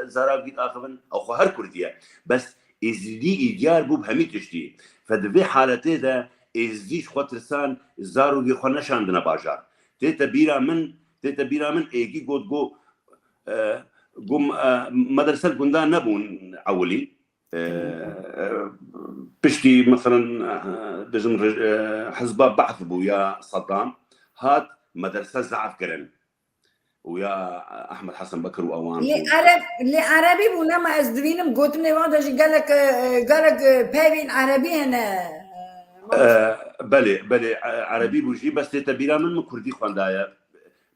زارا جي آخذين أو خهر كردية بس يزدي إديار بو بهمي تشتي فدفي حالته ده يزديش خواترسان زارو جي خونش عندنا باجار تيتا بيرا من ايجي قد قم مدرسة قندان نبون أولي بشتي مثلا دجم حزب بعث بويا صدام هات مدرسة زعف كرن ويا أحمد حسن بكر وأوان اللي عربي بونا ما أزدوينم قلت من واحد قالك بابين عربي هنا بلي عربي بوجي بس تبيرا من كردي خواندايا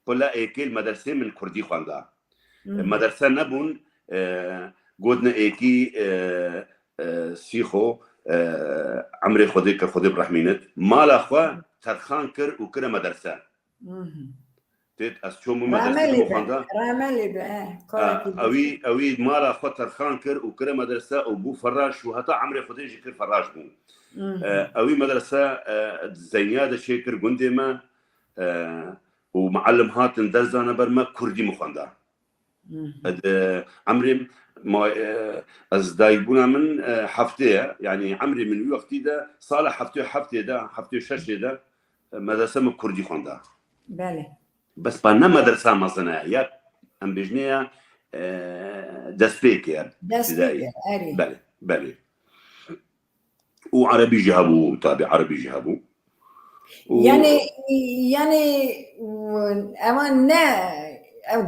بلا ايكيل مدرسة من كردي خواندا مدرسة نبون قودنا إيكي سيخو عمري خودي برحمينت مالا خوا ترخان كر وكرا مدرسة تيت أسشومو مدرسة مخاندا راملي بقى أوي مالا خوا ترخان كر وكرا مدرسة وبو فراش وهتا عمري خودي جكر فراش بو أوي مدرسة زينيادة شيكر قندي ما ومعلم هاتن درزانة برما كردي مخاندا عمري ما از دايبونا من حفتيه يعني عمري من وقتي ده صالح حفتيه ده حفتيه شش ده مدرسه من كردي خوندا بله بس بنا مدرسه مثلا يا ام بجنيه دسبيك يا بله بله وعربي جابوا تابع عربي جابوا يعني اما نه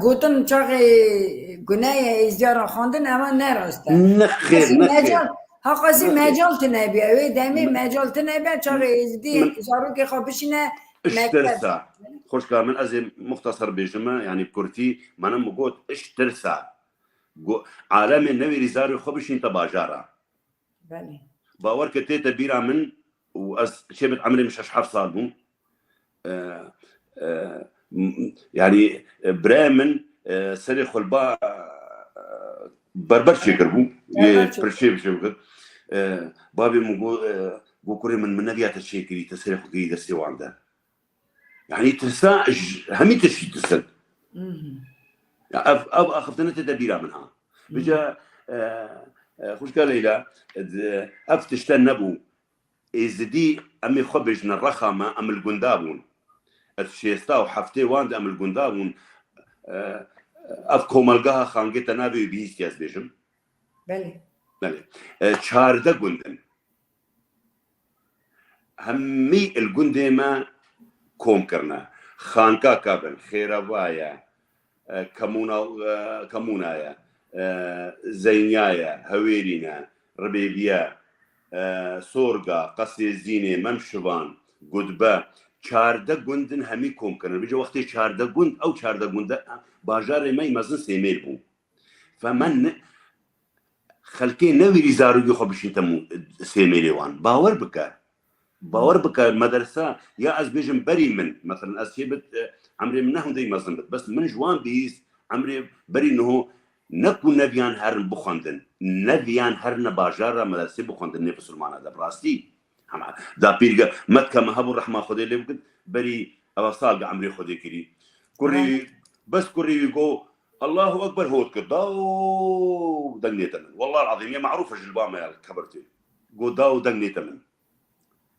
گوتن چاقی گناه ازدیار خواندن اما نراسته نخیر ها قاسي مجال تنبي اوي دامي مجال تنبي چاقی ازدی زارو که خوابشینه اشترسا خوش كامل ازي مختصر بيجمع يعني بكرتي منم مقول اشترسا عالم النوي رزاري خوبشين تباجارة بله باور كتيتا بيرا من واز شبت عمري مش اشحف صادمو يعني برامن سري خلبا بربرشي كربو برشي بشوكت بابي مقول كوري من نبيات الشيكري تسري خلقي دستي وعنده يعني ترسا همي تشي ترسل ابغى اخذنا تدبيرها منها بجا خوش قال ليلى افتشتن نبو ازدي امي خبجنا الرخامه ام القندابون الشيستا وحفتي واند ام القندابون افكو ملقاها خانقيتا نابي بيستياز بيجم بله شارده قندن همي القنديمه كوم كرنا خانكا كابن خيروايا كمونايا زينيايا هويرينا ربيبيا سورغا قصي الزيني ممشبان قدبا چارده گوندن همي كوم كرنا بيجا وقتي چارده گوند او چارده گوند باجار ما يمزن سيميل بو فمن خلكي نوي ريزارو يخو بشي تمو سيميلي وان باور بك مدرسة يا از بيجم بري من مثلا اسيبت عمري منهم دي مزنبت بس من جوان بيز عمري بري انه نكو نبيان هرن بخندن نبيان هرن باجارة مدرسة بخندن نفس المعنى ده براستي دا بيرجع متك مهبو الرحمة خدي اللي بقد بري أبصال عمري خدي كري كوري بس كوري يقول الله أكبر هو داو دنيتمن والله العظيم يا معروفة جلبامة يا كبرتي قو داو دنيتمن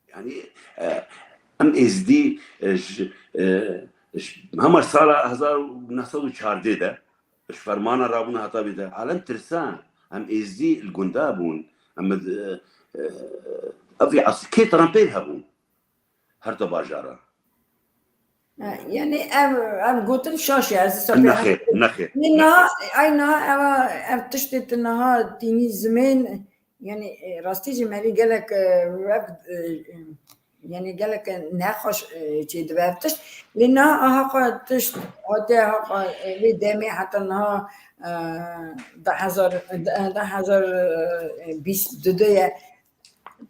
يعني ام از دي هم سال 1914 ده اش فرمانه رابونه هتا بده عالم ترسان ام از دي القندابون ام افي عسكي ترامبيل هبون هرتا باجارة يعني ام قلت شاشة از نخي انها اينها تشتت انها تيني زمان يعني راستي جمالي قالك يعني قالك ناقش شي دبابتش لانها هاقا تشت هاقا لي دامي حتى انها 2022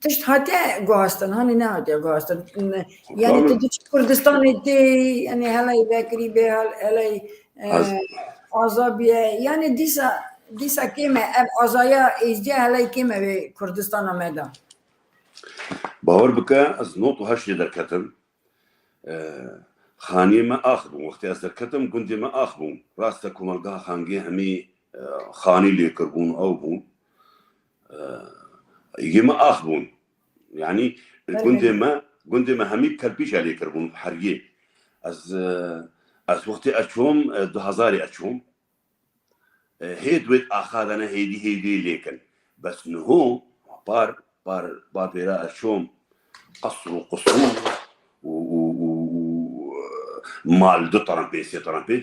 تشت هاتي غاستن هاني نهاتي غاستن يعني تدش كردستان تي يعني هلا يذكري بها هلا عذابيه يعني دیسا کیمه ازایا ازدی هلی کیمه به کردستان آمده باور بکه از نوت و هشت درکتم خانی ما آخبون وقتی از درکتم گندی ما آخبون راسته کمالگاه خانگی همی خانی لیکربون او بون یه ما آخبون يعني گندی ما همی کلپیش لیکربون حریه از وقتی اچوم 2000 اچوم هيدويت اخذنا هيدي ليكن بس انه بار بيرا الشوم قصر و مال دو ترامبيسي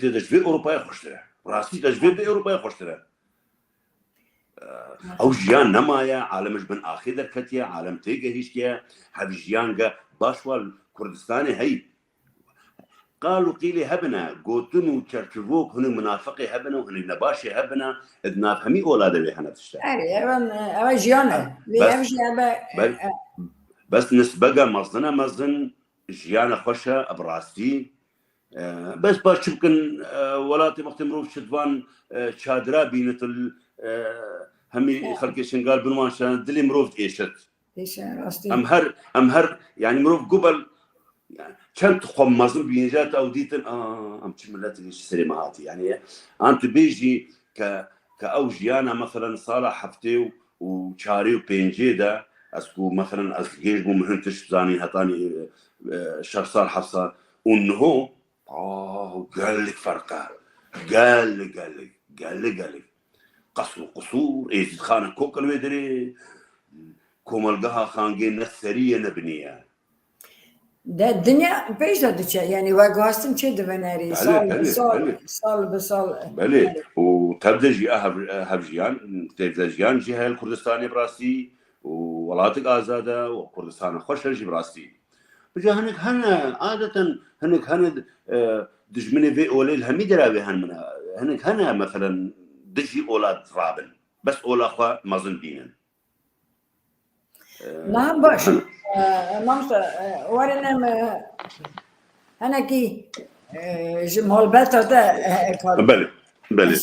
داش في اوروبا خوشتره راسي داش في اوروبا خوشتره او جيان نمايا عالمش بن اخي دركتيا عالم تيجا هيشكيا هذا جيانغا باشوال كردستاني هي قالوا قيلي هبنا قوتن وشرشفوك هن منافقي هبنا وهن نباشي هبنا ادنا همي أولاد اللي هنا تشتغل اوا جيانا بس افجي ابا بس نسبقة مزنا مزن جيانا خوشة براستي بس باش يمكن ولاتي وقت مروف شدوان شادرا بينت همي خلقي شنقال بنوان شان دلي مروف ايشت ايش راستي ام هر يعني مروف قبل يعني كانت خمازن بينجات او ديتن ام تشملات ايش سليماتي يعني انت بيجي كاوجي انا مثلا صالح حفتي وشاري وبينجيدا اسكو مثلا اسجيج بو مهنتش زاني هطاني شهر صار حفصه وانه قال لك فرقه قال لك قصور ايزيد خان كوكل ويدري كوملقاها خانجين السريه نبنيه ده الدنيا بيش دتش يعني واقواستن شد بناري صال بصال بله وتبدأ هفجيان تبدأ جهة الكردستاني براسي وولاتك آزادة وكردستان خوش رجي براسي بجا هنك هنا عادة هنك هنا دجمني في أولي الهمي درابي هنك هنا مثلا دجي أولاد رابن بس أولا أخوة مازن بينن نعم باش مامسا ورنم انا كي جمهول بتا بله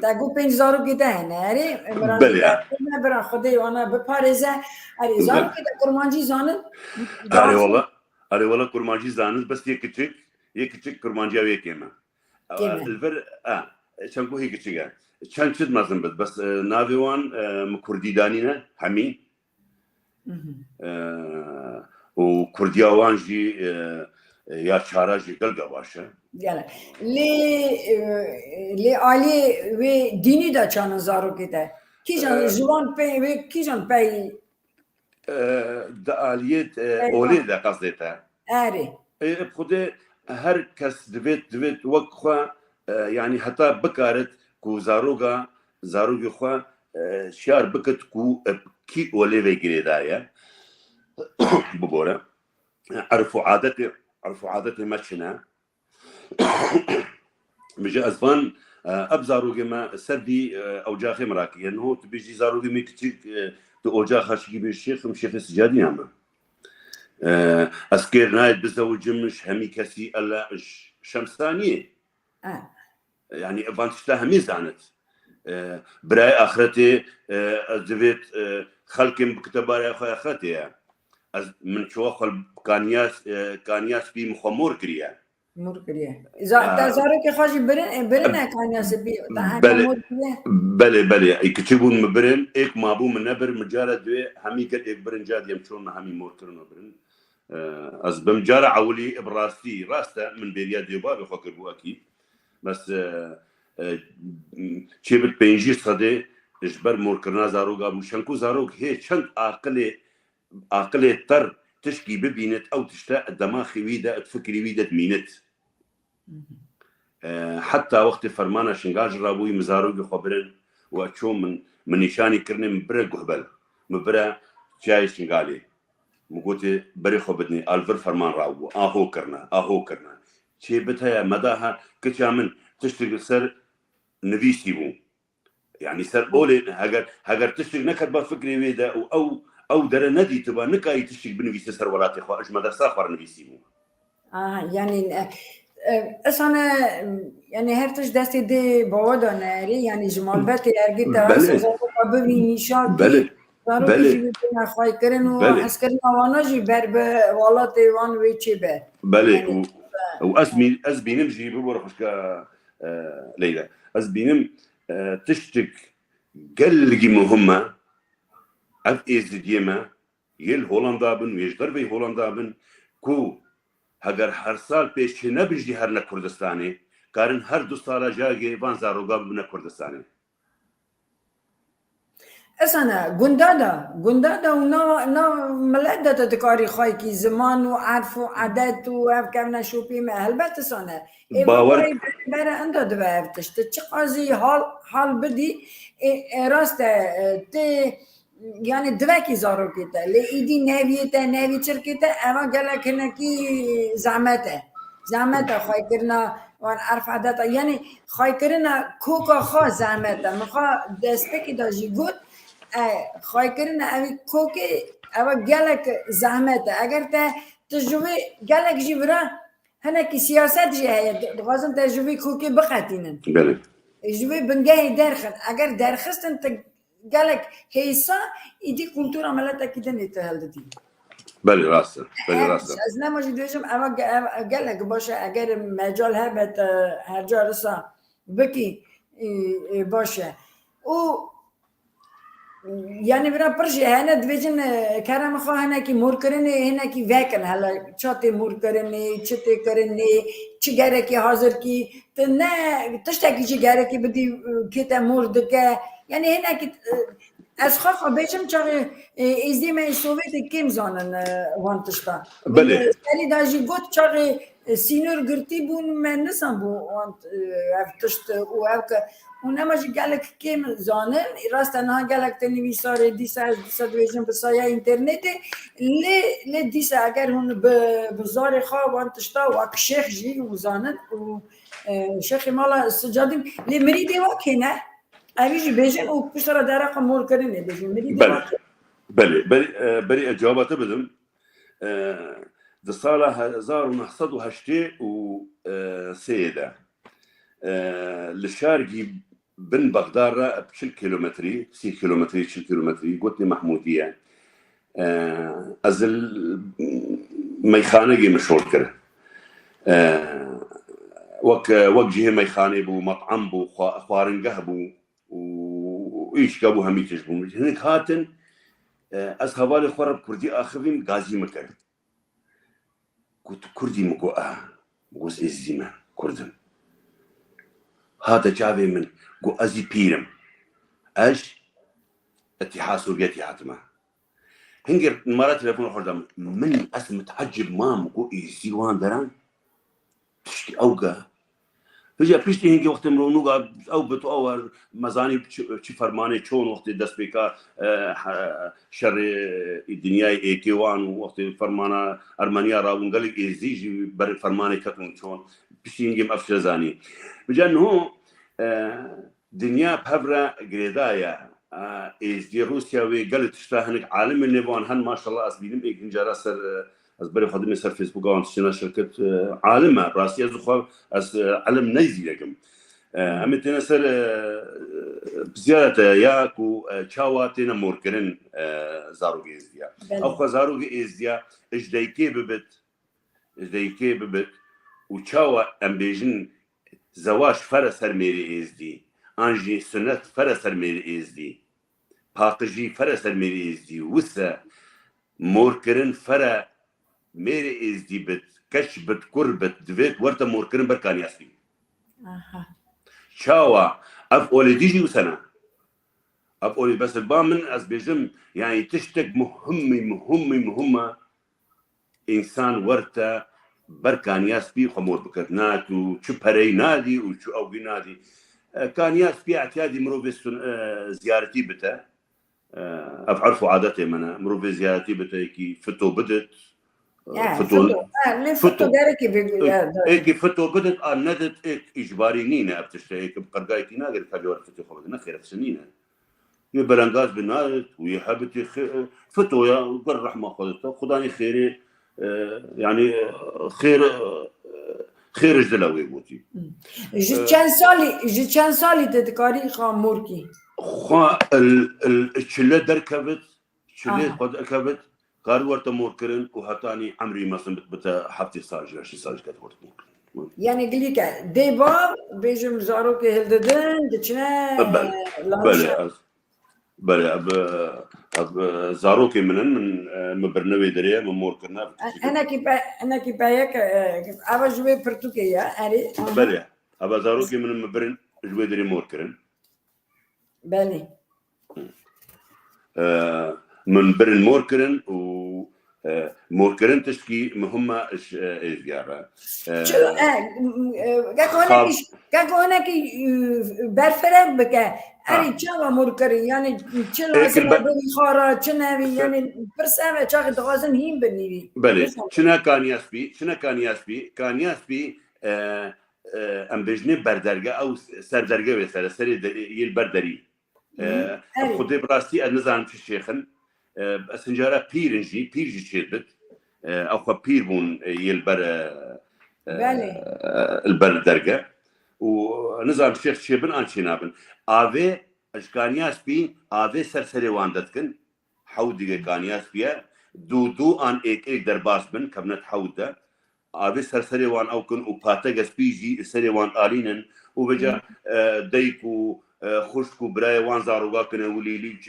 تاگو 5000 گیته هنری مرانی بله نه برا خودی وانا بپارزه اری زارو که کرمانجی زانن أري والله كرمانجي زانس بس يكتشك كرمانجي أو يكيما الفر شنكو هي كتشيكا شان شد مازن بس نافيوان مكردي دانينا حمي وكردياوان جي يا شاراجي قلقا باشا يلا لي عالي و ديني دا چانن زارو كده كيجان جوان بي و كيجان بي دا آليت أولي دا قصدتا اري بخده هر کس دوید وقت يعني حتى بكارت كو زاروغا خوا شيار بكت كو كي أولي ويجري دايا ببورا عرفوا عادتي ماشينا بجا أزفان أبزاروغي ما سردي أوجاخي مراكي إنه تبيجي زاروغي ميكتيك أوجاخ شيء بالشيخ مشيخ السجادي نعمة أسكير نايد بزوج مش همي كسي ألا شمسانية يعني فانتشتها همي زانت براي آخرتي أزدفت خلقم بكتباري آخرتي من شو خل كانياس بي مخمور كريا إذا زارو كخاشي برن كانياس بي بله يكتبون مبرن إيك مابو من نبر مجرد همي قد إيك برن جاد يمشون همي مورترن وبرن از بمجارة عولي براستي راسته من بيريا ديوبا بفكر بو أكيد بس شبت بينجي صدي إجبر موركرنا زاروغا مشانكو زاروغ هي شنت عقلي تر تشكي ببينت أو تشتاق الدماغ ويدا تفكري ويدا تمينت حتى وقت فرمانا شنغاج رابوي مزاروغ خبرن وأتشو من نشاني كرني مبرا قهبل مبرا جاي شنغالي مقولتي بري خبدني ألفر فرمان راو أهو كرنا شيء بتها مداها كشامن تشتغل سر نبيسي بو يعني سر أولي هاجر تشتغل نكد بفكري ويدا أو در ندي تبا نكاي تشتغل بنبيسي سر ولاتي خو أجمع در سافر نبيسي بو يعني أنا يعني هرتش دستي دي بودا ناري يعني جمال بتي أرجع تواصل قبل نشاطي بله خواهی کردن و عسکری آوانجی بر به والات ایوان ویچی به بله و از بینم جی ببور خوشکا لیلا از بینم تشتك قلقي مهمة اف ازديما يل هولندا بن ويجدر بي هولندا بن كو هگر هر سال پیش نبجدي هر نكردستاني كارن هر دو سالا جاگي وان زاروغا بن كردستاني أنا جندادا ونا ملأدة تذكاري خايكي زمان وعرف وعادات وكمنا شو بيما هلبت أنا باور برا أنت دبابتش تشقازي حال بدي راسته ت يعني دواكي زارو كده لإيدي نبي شركته أما قالك هناكي زعمته زحمت خواهی کرنا وان عرف عادت یعنی خواهی کرنا کوکا خواه زحمت مخوا دسته دا جی گود خواهی کرنا اوی کوکی اوه گلک زحمت اگر تا تجربه گلک جی برا هنه کی سیاست جی هیا دوازن تجربه کوکی بقاتینن بله تجربه بنگاهی درخن اگر درخستن تا گلک هیسا ایدی کلتور عملتا کی دنی تهل دی بله راسته بله راسته از نماجی دوشم اما گلک باشه اگر مجال هبت هر جا رسا بکی باشه او یعنی برا پرشی هنه دویجن کرم خواه هنه کی مور کرنه هنه کی وکن حالا چاته مور کرنه چته کرنه چه گره کی حاضر کی تو نه تشتاکی چه گره کی بدی که تا مور دکه یعنی هنه کی از خواه بیشم چاقه ازدی من سوویت کم زانن وانتشتا بله سالی داجی گوت چاقه سینور گرتی بون من نسان بو وانت افتشت و اوکه اونما جی گلک کم زانن راست نه گلک تنویساره دیسا دویجن بسایه اینترنت لی دیسا اگر هون بزار خواه وانتشتا و اک شیخ جی و زانن و شیخ مالا سجادیم لی مریدی واکه نه اویجی بیشن او پشتر درق مور کرنه بیشن مریدی بله واکه بله اجابات بدم ده سال 1983 للشارقي بن بغداد بشل كيلومتري 6 كيلومتري 6 كيلومتري قلتني محمودية أزل ميخانة مشهور كره وك جهة ميخانة بو مطعم بو خوارنقه بو وإيش كابو همي تجبو هناك هاتن از هوالي خورب كردي آخرين غازي مكر قلت كردي مقو مقوز إزيما كردن هذا جابي من قو أزي بيرم أج اتحاد سوريتي حتما هنجر مرات تلفون خردم من أسم متعجب ما مقو إزي وان دران تشتي أوقا فجأة بيشتي هنجي وقت مرونوغا أو بتوار مزاني بشي فرماني چون وقت دست بيكا شر الدنيا ايكيوان وقت فرمانا أرمانيا راون قال إزيجي بر فرماني كتون چون بيشتي هنجي مأفشر زاني بجا أنه دنيا بهبرة قريدايا إزدي روسيا وقال تشتاهنك عالم النيفان هن ما شاء الله أسبيلم إيك هنجارة سر از برای خودم سر فیسبوک آن تشنا شرکت عالمه راستی از خو از علم نيزي لكم هم تنا سر بزيارة ياكو چاواتنا موركرن زاروغي ازديا او خو زاروغي ازديا اجديكي ببت وچاوا امبيجن زواج فرسر ميري ازدي انجي سنت فرسر ميري ازدي باقجي فرسر ميري ازدي وسا موركرن فرا ميري ازدي بت كش بت كربت دويت ورتا موركرن بركان ياسفي شاوا اف اولي ديجي وسنة اف اولي بس البامن از بيجم يعني تشتك مهمة انسان ورتا بركان ياسفي خمور بكتنات وشو بري نادي وشو اوغي نادي كان ياسفي اعتيادي مروفي زيارتي بتا افعرفوا عادتي منا مروفي زيارتي بتا كي فتو بدت فتو داركي ايكي فتو بدت ندت ايك اجباري نينا ابتشتا ايك بقرقايتي ناقر كاليور فتو خبدنا خير سنينه يبلنغاز بنادت ويحبتي فتو يا قر رحمه خدته خداني خيري يعني خير جدلاوي بوتي جي چند سالي تدكاري خاموركي خا الشله دركبت شله قد اكبت قال ورت موركرن وهتاني عمري مثلا بتا حفتي ساج شي ساج كات ورت موركرن يعني قليك ديبا بيجم زاروكي هلددن دچنا بله اب زاروكي من برنوي دريه من موركرنا انا كي بايك ابا جوي برتوكيا اري بله ابا زاروكي من برن جوي دري موركرن بله من برن موركرن و موركرن تشكي مهمة إزجارة كاكو هناك برفرق بك أري تشاوا موركري يعني تشلا زما بني خارا تشنابي يعني برسامة تشاغ دغازن هين بني بله شنا كان ياسبي ام بجنه بردرگه او سردرگه مثلا سری یل بردری خودی براستی از نظام شیخن سنجاره پیرجی شدت او خو پیر بون یل بر البردرگه و نظام شیخ شبن انچینابن آوه اشکانیاسبی آوه سرسری واندتکن حودی کانیاسبیه دو آن ایک درباس بن کبنت حوده آوه سرسری وان اوکن و پاتگس پیجی سری وان آلینن و بجا دیکو خوشکو برای وان زاروگا کنه ولیلی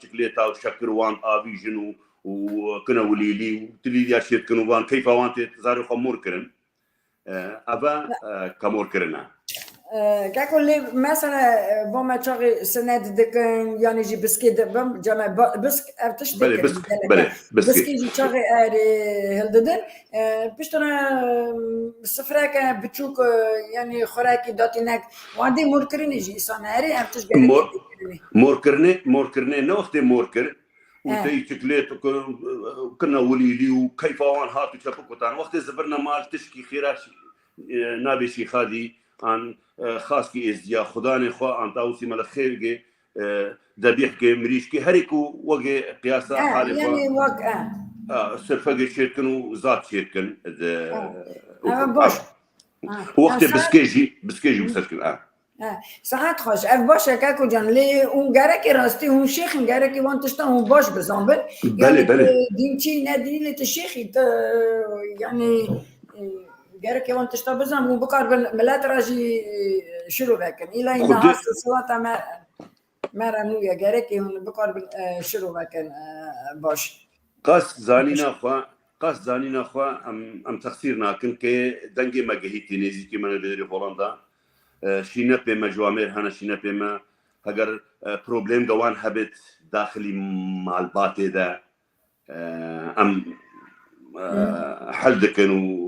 چکلیتا و شکر وان آوی جنو و کنه ولیلی و تلیلیا شید کنو وان کیفا وان تزارو خمور کرن اوه کمور کرنه كاكولي مثلا بوما تشاغي سند دكن يعني جي بسكي دبم جمع بسك ارتش دكن بسكي جي تشاغي اري هلددن بشتنا سفراكا بتشوك يعني خوراكي داتينك وعندي موركرين يجي صناري ارتش موركرني نوختي موركر وتي تكليت كنا وليلي وكيف وان هاتو تشابكوتان وقت زبرنا مال تشكي خيراش نابي شي خادي عن خاص کی ازدیا خدا نے خوا انتاوسی مل خیر کے ذبیح کے مریش کے ہر ایک وگے قیاسا حال يعني وقع صرف کے شرکن ذات شرکن باش وقت بسکیجی مسكن ساعات خوش اف باش كاكو جان لي اون غارك راستي اون شيخ غارك وانت شتا اون باش بزامبل بله دينتي نادي لي الشيخ يعني جارك يوم تشتبزم وبكار ملات راجي شلو باكن إلى إن هاس الصلاة ما رنويا جارك يوم بكار شلو باكن باش قاس زانينا خوا أم تخسيرنا كن كي دنجي ما جهيتي نزي كي من بدري هولندا شينا بما جوامير هنا شينا بما هجر بروبلم جوان هبت داخلي مع الباطي ده أم حل دكن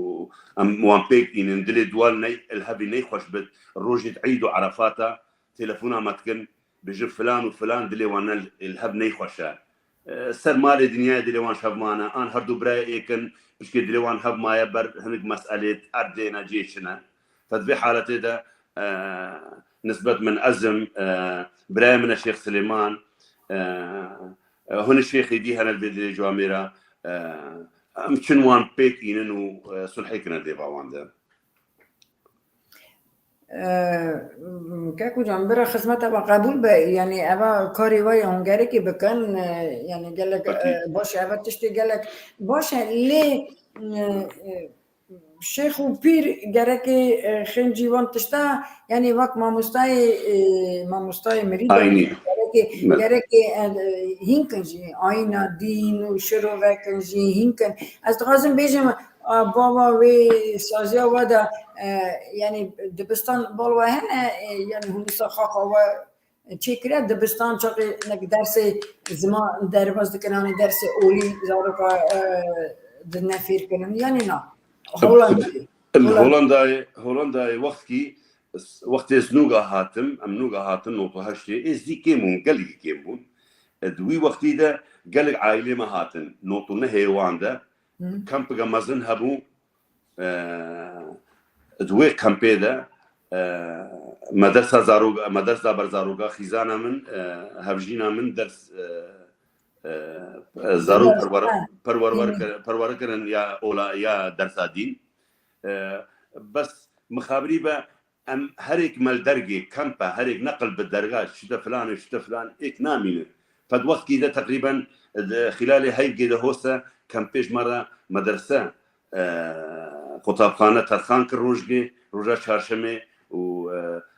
ام وان بيك ان دلي دوال ني الهبي ني خوش بد روجي تعيدوا عرفاتا تليفونا ما تكن بجي فلان وفلان دلي وانا الهب ني خوشا سر مال الدنيا دلي وان شاب معنا ان هردو براي يكن بشكي دلي وان هب ما يبر هنك مساله اردينا جيشنا ففي حالتي ده نسبه من ازم براي من الشيخ سليمان هنا الشيخ يدي هنا الفيديو جواميرا مشن وان بيك إنه صلحي كنا ديبا وانده كاكو جنبرا خدمته بقبول يعني أبا كاري ويا هنجاري كي بكن يعني قال لك باش أبا تشتي قال لك باش ليه شيخ وبير جاركي خنجي وان تشتا يعني وقت ما مستاي مريض جاركي هينكنجي عينا دين وشرو وكنجي هينكن از لازم بيجم بابا وي سازيا ودا يعني دبستان بالوا هنا يعني هم سخاقه و تشكرا دبستان شقي نك درس زمان درباز دكناني درس اولي زاركا دنافير كنن يعني نا هولندا وقت سنوغا هاتم نوتو هاشتي ازدي كيمون قلق كيمون دوي وقتي ده قلق عائلة ما هاتن نوتو نهيوان ده كامبغا مازن هبو دوي كامبي ده مدرسة برزاروغا خيزانا من هفجينا من درس زارو پرور کرن یا اولا یا درس دین بس مخابری با ام هر یک مال درجه كامبا هر یک نقل بالدرجات شتا فلان ايك نامينه فد وقت كده تقريبا خلال هاي كده هوسا كامبيج مره مدرسه قطابخانه ترخان كروجي روجا چهارشنبه و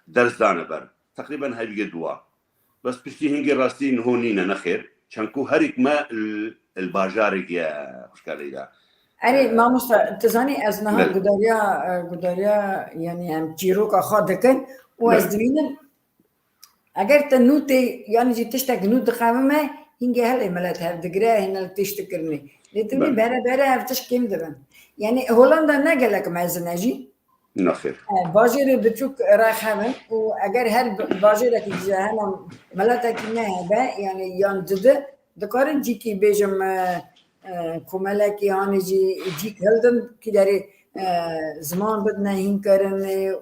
درس دانه بر تقريبا هاي بيجي دوا بس بشتي هنجي راستين هونينا نخير شانكو هريك ما الباجارك يا مشكلة أري ما مست تزاني أزنها قدريا يعني هم تيروكا خادكن وأزدوينن أجر تنوتي يعني جي تشتك نوت خامة هنجي هلا ملات هالدقرا هنا تشتكرني لتوی بره افتش کم دبن یعنی هولندا نگلک مزنجی نخیر باجر بتوك رايح هبن واگر هر باجر کی جهنم ملتا کی نه به یعنی یاندد دکارن جی کی بیجم کوملکی هانی جی کلدن کی داری زمان بد نهین کرن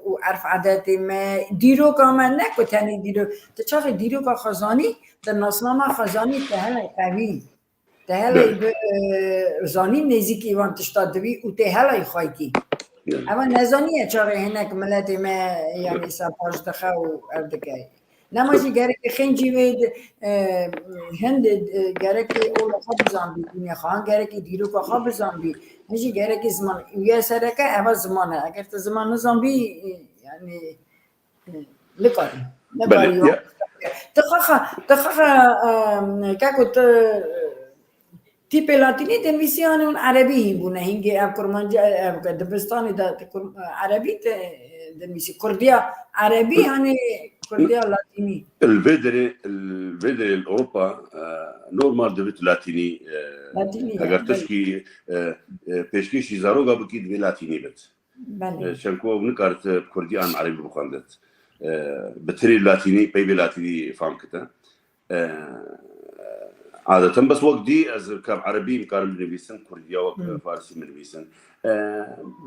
و عرف عادتی ما دیرو کامل نکوتنی دیرو تچاق دیرو کا خزانی در ناسنامه خزانی تهلا قوی تهلا زانی نزیکی وان تشتاد دوی و تهلا خایکی اما نزانیه چاره هنک ملت ما یعنی سپاش دخه و اردکای نماشی گرک خنجی وید هند گرک اول خواب زنبی دنیا خواهن گرک دیرو که خواب زنبی نجی گرک زمان یه سرکه اول زمانه اگر تو زمان زنبی یعنی لکاری تخخ که کت تیپ لاتینی دنویسیان اون عربی هم بونه هنگی اب کرمانجا اب دبستانی دا عربي دنویسی کردیا عربي هنی کردیا لاتینی الفيدري الاوروبا نورمال دبت لاتيني اگر تشكي بيشكيشي زاروغا بكيد بلاتيني بت شنكو بنكارت كردي عن عربي بخاندت بتري لاتيني بيبي لاتيني فامكتا عادة بس وقت دي از كاب عربي مقارن بنبيسن كرديا وفارسي بنبيسن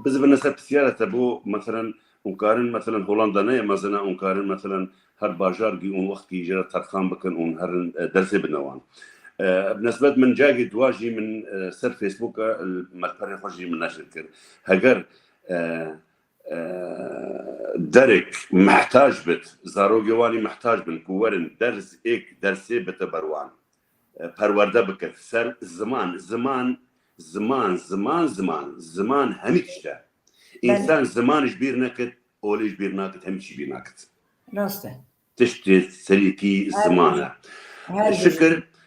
بس بالنسبة للسيارة تبو مثلا مقارن مثلا هولندا نه مثلا مقارن مثلا هر باجار جي اون وقت كي جرى ترخان بكن اون هر درس بنوان بالنسبة من جاي دواجي من سر فيسبوك المركز خرجي من نشر كر هجر درك محتاج بت زاروجي واني محتاج بن كورن درس ايك درسي بتبروان پرورده بکرد سر زمان همیشه ده انسان زمانش بیر نکد اولیش بیر نکد همیشه بیر نکد راسته تشتی سریکی زمانه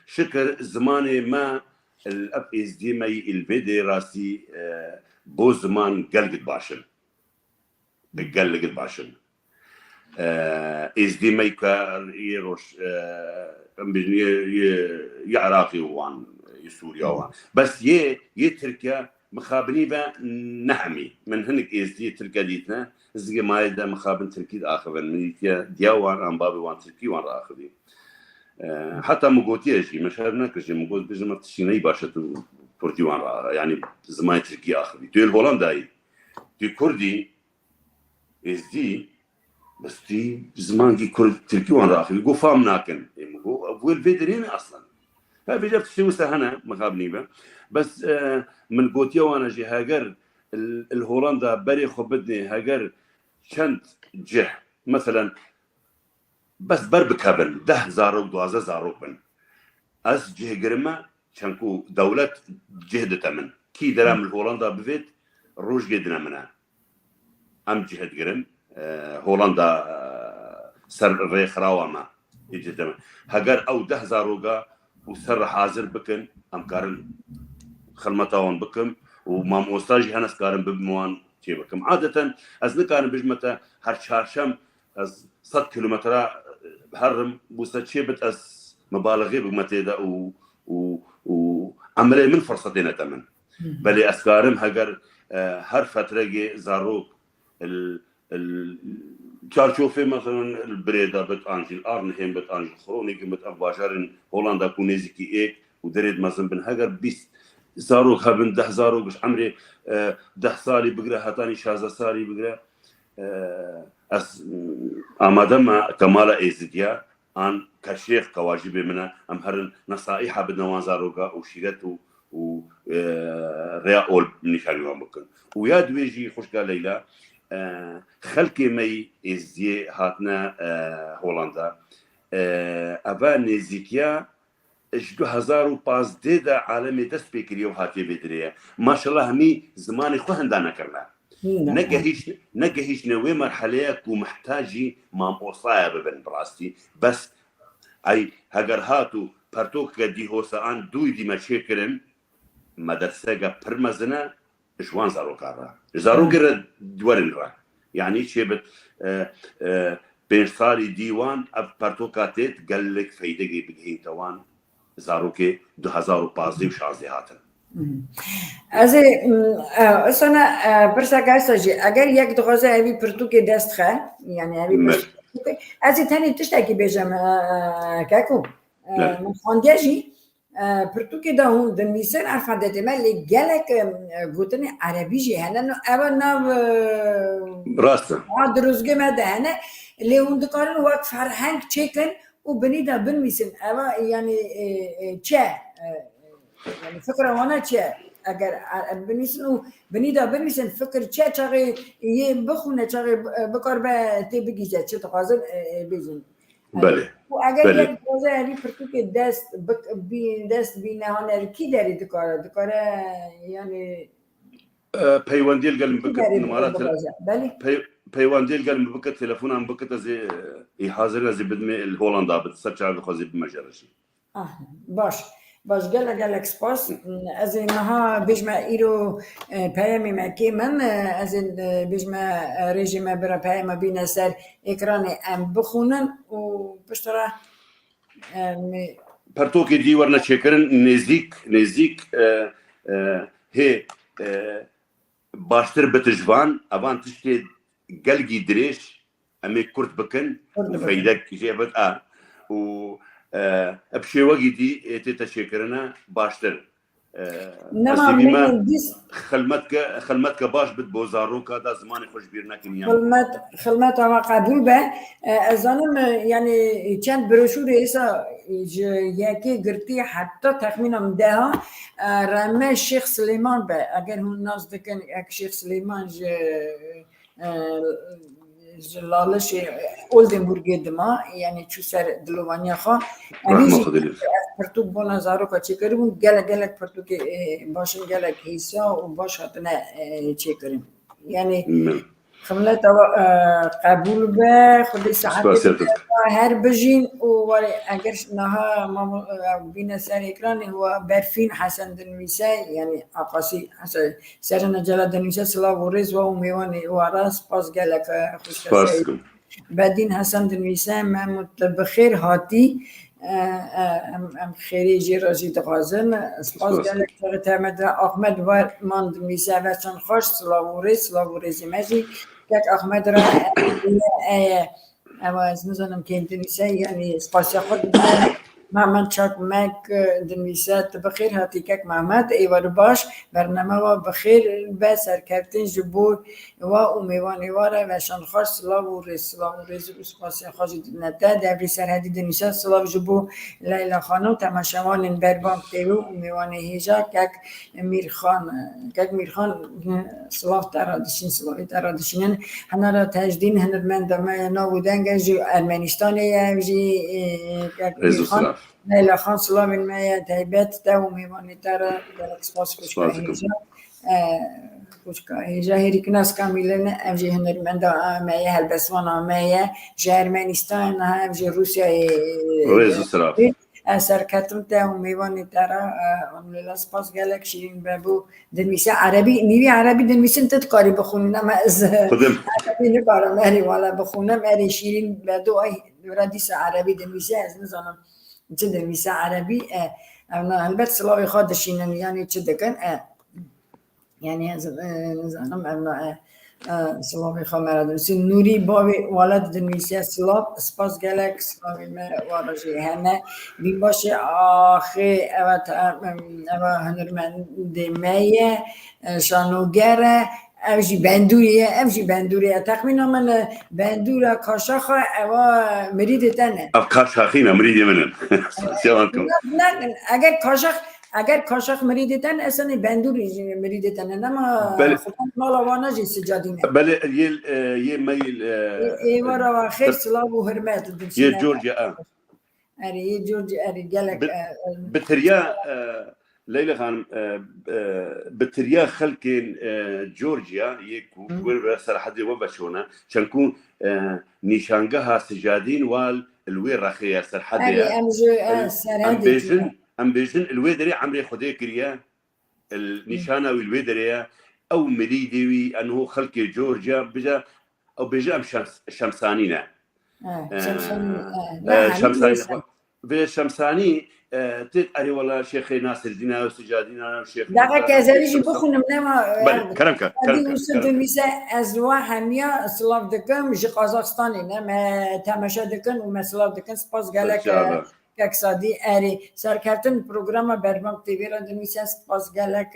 شکر زمانه ما الاب از دی مای الویدی راسی بو زمان گلگد باشن از دی مای کار یروش عراقي وان سوريا وان بس يه تركيا مخابني با نحمي من هنك ازدي تركيا ديتنا زي ما يدا مخابن تركي اخر من دياوان ام بابي وان تركي وان اخذي حتى مقوتي اجي مشهرنا كشي مقوت بجمع تشيني باشت كردي وان يعني زمان تركي اخذي تو الهولنداي تو كردي ازدي بس دي زمان جي كرد تركي وان راخي يقول فام ناكن يقول ابو الفيدرين اصلا هذا جبت شيء وسهنا مخابني به بس من قوتيا وانا جي هاجر الهولندا بري خبدني هاجر شنت جه مثلا بس بربكابن 10,000 12,000 بن از جه جرمه شنكو دولة جهدت من كي درام الهولندا بفيت روج جدنا منها ام جهد جرم هولندا سر ريخ راوما يجي هاجر او 10,000 وسر حاضر بكن ام كارن خلمتاون بكم وما موستاجي هنس كارن بموان تي بكم عادة از نكارن بجمتا هر شارشم از 100 كيلومتر هرم بوستشيبت از مبالغه بمتيدا و عمليه من فرصتين تمن بل اسكارم هاجر هر فتره زاروك تشارشوفي مثلا البريده بتانجي الارنهيم بتانجي خرونيك بتاباشرن هولندا كونيزيكي ايك ودريد مثلا بن هاجر بيس زاروك هبن 10,000 باش عمري 10 سالي بقرا هاتاني شازا سالي بقرا اس امادما كمالا ازديا ان كشيخ كواجب منا امهرن نصائح بدنا زاروكا وشيغتو و رياول نيشانيو ممكن ويا دويجي خوش قال ليلى خلقي مي ازدي هاتنا هولندا ابا نزيكيا 2015 دا عالمي دست بكريو هاتي بدريه ما شاء الله همي زماني خو هندانا كرنا نجهيش نوي مرحله ومحتاجي ما اوصايا ببن براستي بس اي هاجر هاتو برتوك دي هوسان دوي دي مشاكلن مدرسه برمزنا جوان زارو قرا دورن را يعني شيبت بين صاري ديوان اب برتوكاتيت قال لك فايده بقي توان زاروكي 2015 وشازي هاتن از اصلا برسا ساجی اگر یک دغازه اوی پرتوک دست خه یعنی اوی پرتوک از تانی تشتکی بیجم کاکو من خواندیجی پرتوک دا هون دنیسن عرفانده ملی گلک گوتنی عربی جی هنن اول ناو راسته درزگه مده هنه لیون دکارن وقت فرهنگ چکن و بنیدا بنویسن اول یعنی چه يعني فكرة وانا چه اگر بنویسن و بنیدا بنویسن فکر چه چاقی یه بخونه چاقی بکار به تی بگیزه چه تقاضن بیزن بله و اگر یک بازه همی پرتو که دست بی نهانه کی داری دکاره یعنی پیوندیل گلم بکت نمارات بله پیوندیل گلم بکت تلفونم بکت از حاضر از بدمه هولندا بتسرچ عبد خوازی بمجرشی باش گلک سپاس از اینها بجمع ایرو پیامی مکی من از این بجمع رژیم برا پیام بین سر اکران ام بخونن و پشتره پرتوکی دیوار نچکرن نزیک هی باشتر بتجوان اوان تشتی گلگی دریش امی کرد بکن فایده کیجی بد و بشوقي دي تتشكرنا باشتر نما خلمتك باش بد بوزاروكا دا زماني خوش بيرنا كنيا خلمت ما قبول به ازانم يعني كان بروشور ایسا یکی گرتی حتی تخمینم ده رمه شیخ سلیمان به اگر هم ناز دکن یک شیخ سلیمان جلالش اولدنبورگ دما یعنی چو سر دلوانیا خوا امیش پرتوک بونا زارو کا چه کریم گلک پرتوک باشن گلک حسا و باش هاتنه چه کریم یعنی خملت قبول به خودی ساعت هر بجین و ولی اگر نها ما بین سر اکران هو برفین حسن دنویسه یعنی آقاسی سر نجلا دنویسه سلاو و رز و میوانی و راس پاس گلک خوشکسی بعدین حسن دنویسه محمود بخیر هاتی ام خیری جی رازی دقازن سپاس گلک تغییت احمد و من دنویسه و چند خوش سلاو و رزی مجی یک احمد را اما از نزانم که دنیسه یعنی سپاسی خود محمد چاک مک دنیسه بخیر هاتی که محمد ایوار باش برنامه و بخیر به سرکفتن جبور و امیوان ایواره و شانخوش سلاو و رز و سپاسی خوشی نته دوری سرحدی دنیسه سلاو جبور لیلا خانم تماشاوان بربان تیرو امیوان هیجا که میرخان سلاو ترادشین هنه را تجدین هنرمند دمه نابودن جو ارمنستان یه میرخان لیلا خان سلام الماء تهیبت دو میوانی تر در سپاس کشکا هیجا هیری کناس کامیلن اوجی هنرمند آمایه هلبسوان آمایه جه ارمنستان اوجی روسیا سرکتم دو میوانی تر لیلا سپاس گلک شیرین بابو دنویسه عربی نیوی عربی دنویسن تدکاری بخونیم اما از عربی نکارم اری والا بخونم اری شیرین بابو ردیس عربی دنویسه از نزانم چه دنیسه عربی البته سلاوی خودشینن یعنی چه دکن یعنی از نزانم ابنا سلاوی خود مردم نوری باوی والد دنیسه سلاو سپاس گلک سلاوی وارجی همه بین باشه آخه او هنرمند میه شانوگره اوجی بندوریه تخمینا من بندورا کاشاخ اوا مرید تنه کاشاخی مرید منن نه اگر کاشاخ مرید تن اصلا بندوری مرید تنه نما خودم مالا وانا جی سجادینه بله یه میل ایوارا خیر سلام و حرمت یه جورجیا یه جورجیا گلک بتریا ليلى خانم بتريا خلكين جورجيا يكو بسر حد وبشونا شنكون نيشانجها سجادين وال الوير رخيا سر حد ام بيجن الويدري عمري خدي كريا النيشانه والويدري او مريدي انه خلك جورجيا بيجا شمسانينا شمساني تقري والله شيخ ناصر الدين وسجادين شيخ دقیقا که ازریشی بخونم نما بله كلامك دی اوسن دنویسه از وا همیا سلاف دکم جی قازاقستانی نما تماشا دکن و مسلاف دکن سپاس گلک اقتصادی اری سرکردن پروگرام بربانک تیوی را دنویسه سپاس گلک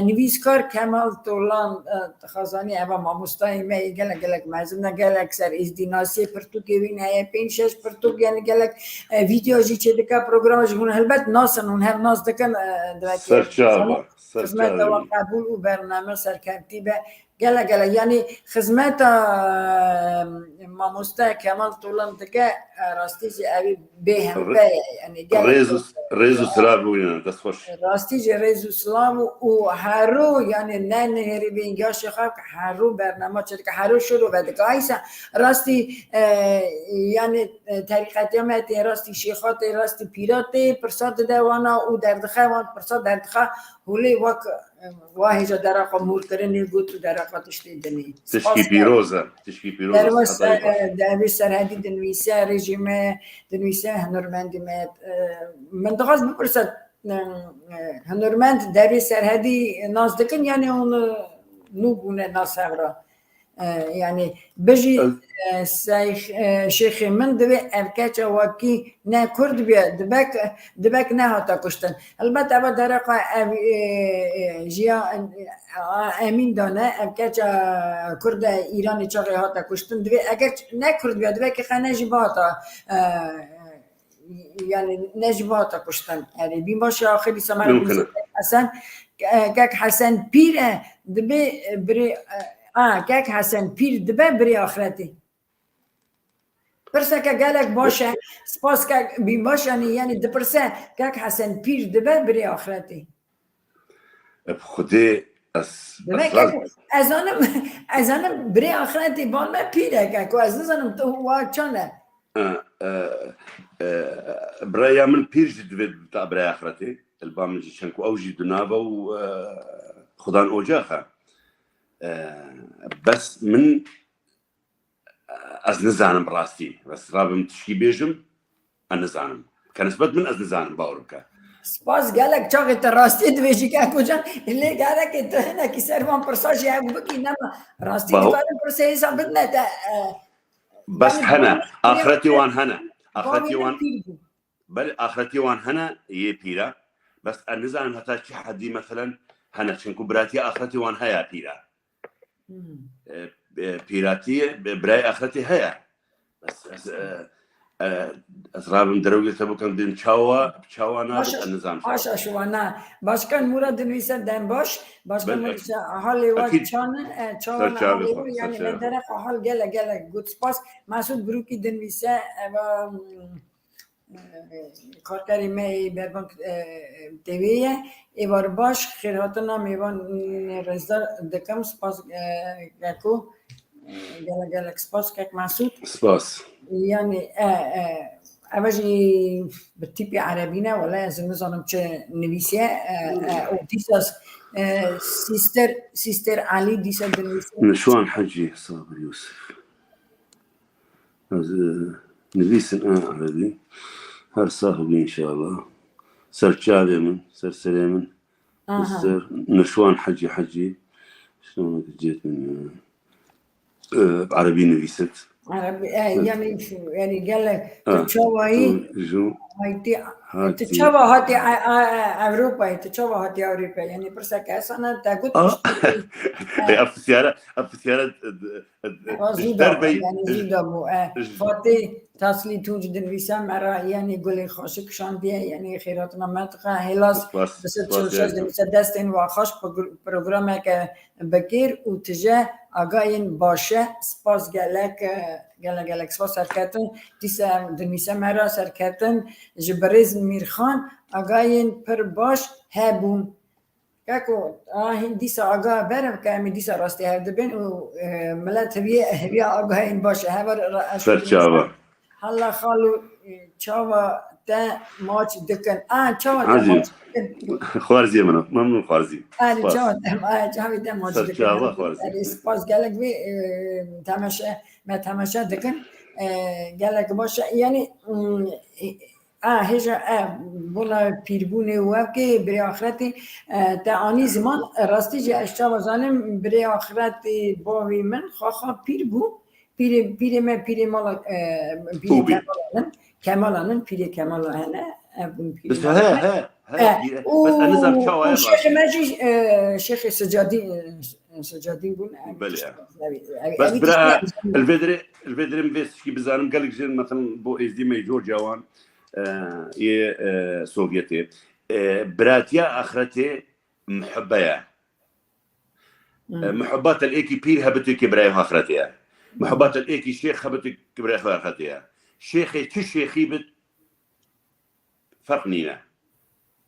نویسکار کمال طولان خازانی اوا ماموستای می گلک مزن گلک سر ازدیناسی پرتوکیوین های 5-6 پرتوک یعنی گلک ویدیو جی چه دکا پروگرام جون هلبت ناسن اون هر ناس دکن سرچابا خدمت و قبول و برنامه سرکردی به گله یعنی خدمت ماموستا کمال طولان دکه راستی جی اوی به هم به یعنی ريزو سلام وين دسخوش راستی جی ریزو سلام و هرو یعنی نه نهری به اینجا شخاب هرو برنامه چه که هرو شروع بده که ایسا راستی یعنی طریقتی هم راستی شیخات راستی پیراتی پرساد دوانا و دردخه وان پرساد دردخه هولی وک واحد درخ مور کرنی گوت درخ تشتی دنی تشکی پیروزه در وس در سرحدی دنویسه رژیم دنویسه هنرمندی من دخواست بپرسد هنرمند در سرحدی ناز دکن یعنی اون نوبونه ناز را یعنی بجی شیخ من دوی افکاچ واکی نه کرد بیا دبک نه هاتا کشتن البته اما درقا جیا امین دانه افکاچ کرد ایرانی چاقی هاتا کشتن دوی اگر نه کرد بیا دوی که خانه جیبا هاتا یعنی نجیبا هاتا کشتن یعنی بیم باشه آخری سمر حسن که حسن پیره دبی بری که حسن پیر دبه بری آخرتی پرسه که گلک باشه سپاس که بیم باشه یعنی دپرسه که حسن پیر دبه بری آخرتی بخوده از آنم بری آخرتی بان من پیره که از نزانم تو واقع چانه برای من پیر جدوید بتا برای آخرتی البام جی چنکو اوجی دنابا و خدان اوجاخه بس من از نزانم راستی بس رابم تشکی بیجم از نزانم كنسبت من از نزانم باورك سپاس گلک چاقی تا راستی دویشی که کجا اللي گلک تو هنا کی سرمان پرساجی هم بکی نما راستی دوارم پرسه حساب بدنا بس هنا آخرتي وان هنا آخرتي وان بل آخرتي وان هنا يبيرا بس النزانم هتا شي حدي مثلا هنا شنكو براتي آخرتي وان هيا بيرا بيراتي براي آخرتي هيا بس أسرابم دروجة تبوكم دين تشاوا نابت النظام آشا شوانا باشكان مراد نويسا دم باشكان مراد حالي وقت چانا حالي يعني من طرف حال گله گود سپاس مسعود بروکی دنویسه و کارکاری می بربانک تیویه ایوار باش خیراتنا میوان رزدار دکم سپاس گکو گله سپاس که مسعود سپاس يعني أواجي بالتيبي عربينا ولا زنزانم چه نويسيا وديساس سيستر علي ديسا دنويسيا نشوان حجي صابر يوسف نويسن عربي هر صاحبي إن شاء الله سر تشابي من سر سليمن سر نشوان حجي شلون جيت من عربي نويست عربي يعني قال لك تشوهي تشوه هاتي أوروبا تشوه هاتي أوروبا يعني برسا كأسانا تقول أفسيارة دربي يعني زودابو فاتي تاسلي توجد الوسام مرا يعني قولي خوشك شاندية يعني خيراتنا منطقة هلاس بس تشوشاز دستين واخش برنامج بكير وتجاه آگاهین باشه سپاس گلک سپاس سرکتن دیسا دنیسه مرا سرکتن جبریز میرخان آگاهین پر باش هبون که دیسا آگاه برم که امی دیسا راستی هفته بین و ملت هویه آگاهین باشه هبر سرچاوا حالا خالو چاوا تا ماچ دکن چاوا تا ماچ خوارزی منو ممنون خوارزی چاوا تا ماچ دکن سپاس گلک بی تماشا دکن گلک باشه یعنی هجا بولا پیربونه و که برای آخرت تا زمان راستی جه اشتا وزانم برای آخرت باوی من خواه پیر بو پیر ما پیر مالا پیر کمالانن پیر کمالانه بس ها بس النظام شو شيخ ماجي شيخ سجادين بون بله بس برا الفيدري مفيس كي بزارم قالك جن مثلا بو اس دي ميجور جوان سوفيتي براتيا اخرتي محبيا محبات الايكي بير هبتي كبرايا اخرتي محبات الايكي شيخ هبتي كبرايا اخرتي شيخي تشيخي بت فرقنينا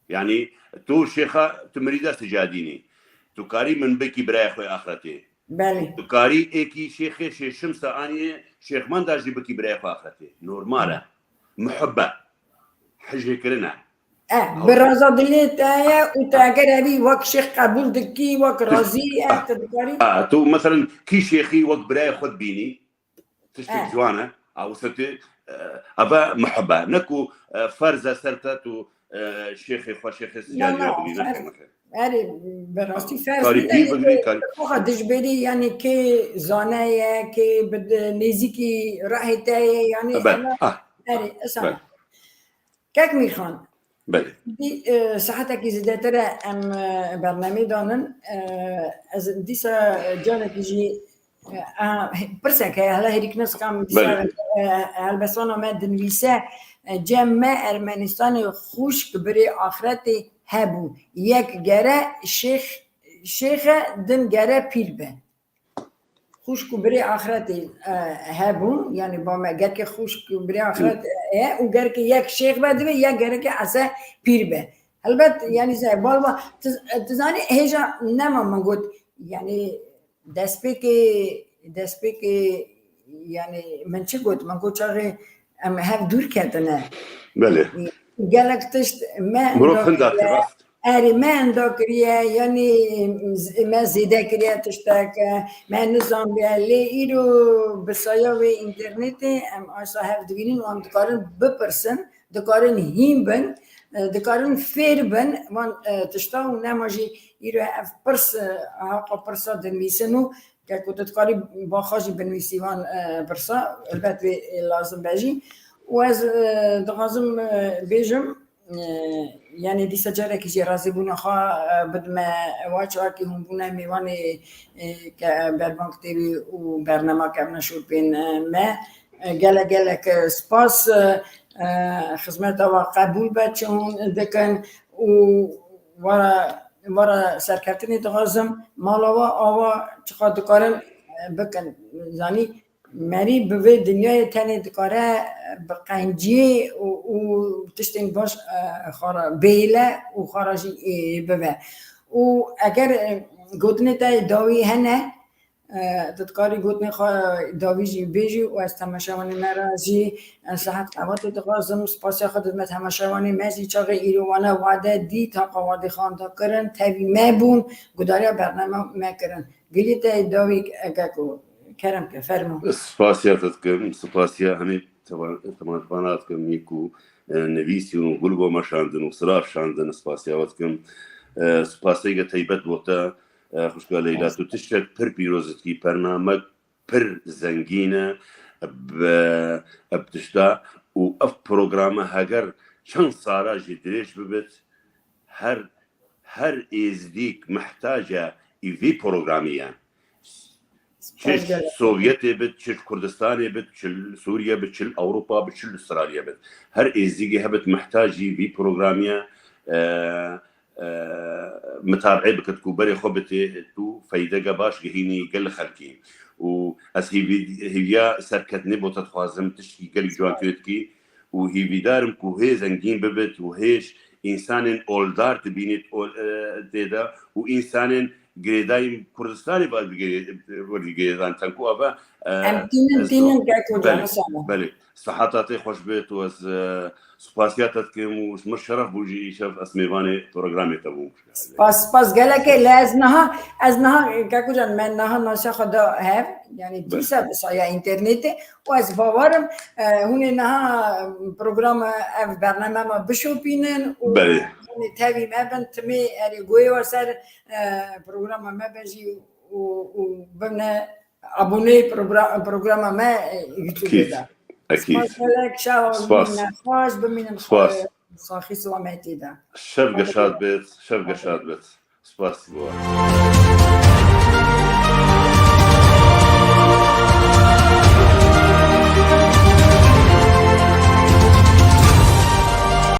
يعني تو شيخه تمريده سجاديني تكاري من بكي براي اخوي اخرتي بله تكاري ايكي شيخي شمسه اني شيخ من داجي بكي براي اخوي اخرتي نورماله محبه حجه كلنا برازا دليت ايا وتاجر ابي وك شيخ قبول دكي وك راضي تذكري تو مثلا كي شيخي وك براي خذ بيني تشتك جوانه او ستي ابا محبه نكو فرزه سرتو شيخي خو شيخي سجادي بلي اري براستي فرز خو دجبري يعني كي زانايا كي بد نزيكي راحتاي يعني اري اسمع كاك ميخان بله دي صحتك زيادة ام برنامج دانن از ديسا جانك يجي برسك هلا هيك ناس كم هالبسونا ما دنويسه جمع ارمنستان خوش بري آخرتي هبو یک گره شیخ دن گره پیر به خوش کو بري آخرتي هبون يعني با ما گر که خوش کو بري آخرت او گر که یک شیخ بده و یک گر که اصلا پیر به البته يعني زي بالوا تزاني هجا نما من قلت يعني دست بك يعني من چه قلت من قلت شغي ام هف دور کردنه بله قالك تشت ما اري ما اندوكريا يعني ما زيدا كريا تشتاك ما نظام بيالي ايرو بسايا انترنت ام اسا هف دوينين وان دكارن بپرسن دكارن هيم بن دكارن فير بن وان تشتاو نماجي ايرو اف برس هاقا برسا دنويسنو که کودت کاری با خواجی بنویسی وان برسا البته لازم بجی و از دغازم بیجم يعني دي سجارة كي رازي بونا خا بدما واجوا كي هم بونا ميواني كبربانك تيبي وبرنامج كمنا شو بين ما قالك سباس خدمته وقبول بچون دكان ورا سرکرتنی دغازم مالاوا آوا چقدر دکارن بکن زانی مری به دنیای تنی دکاره بقنجی و تشتین باش خارا بیله و خارجی ببه و اگر گوتنی تا داوی هنه دکاری گوتنی داوی جی بیجی و از تماشاوانی مرازی صحت قوات دغازم سپاسی خدمت تماشاوانی مزی چاق ایروانه وعده دی تا قواد خان تا کرن تبی مبون گداریا برنامه مکرن گلی تا داوی اگه كرم كفرمو سپاسيا فتكم سپاسيا همي تماناتكم يكو نبيسي ونقولوا ما شاندن وصراف شاندن سپاسيا وتكم سپاسيا تيبت بوتا خوشگاه ليلى تو تشتر پر بيروزتكي برنامج پر زنگينه بتشتا و اف پروگرامه هاگر چند سالا جدريش ببت هر ازديك محتاجة ايفي پروگرامية چه سوویتی بد چه کردستانی بد چه سوریه بد چه اوروپا بد چه استرالیا بد هر ازدیگی هبت محتاجی وی پروگرامیا متابعه بكتكو بري خبتي تو فايدة باش جهيني قل خلكي و از هي سركت نبو تتخوازم تشكي قل جوان كيوتكي و هي دارم كو هي زنجين ببت و هيش انسان اولدار تبينت ديدا و انسان گرێدای کوردستانی وەرگێدان تەنکووە بە ام تینن که کجا بله مثلا بله سەحاتاتی خۆش بێت و سوپاسیاتت کەم و مر شەرەف بووژی ئیشەف ئەسمێوانێ پرۆگرامێتە بوو پاس گله که لاز از نه که کجا من نه نشه خدا هف یعنی دیسا بسایا اینترنت و از باورم هونه نه پروگرام اف برنامه ما بشوپینن و بله تابی مبن تمی اری گوی و سر پروگرام ما بجی و بمنه abone پروگرام ما یوتیوب دا أكيد سپاس نخواش بمینم ساخی سلامتی دا شەف گەشاد بێت سپاس بووە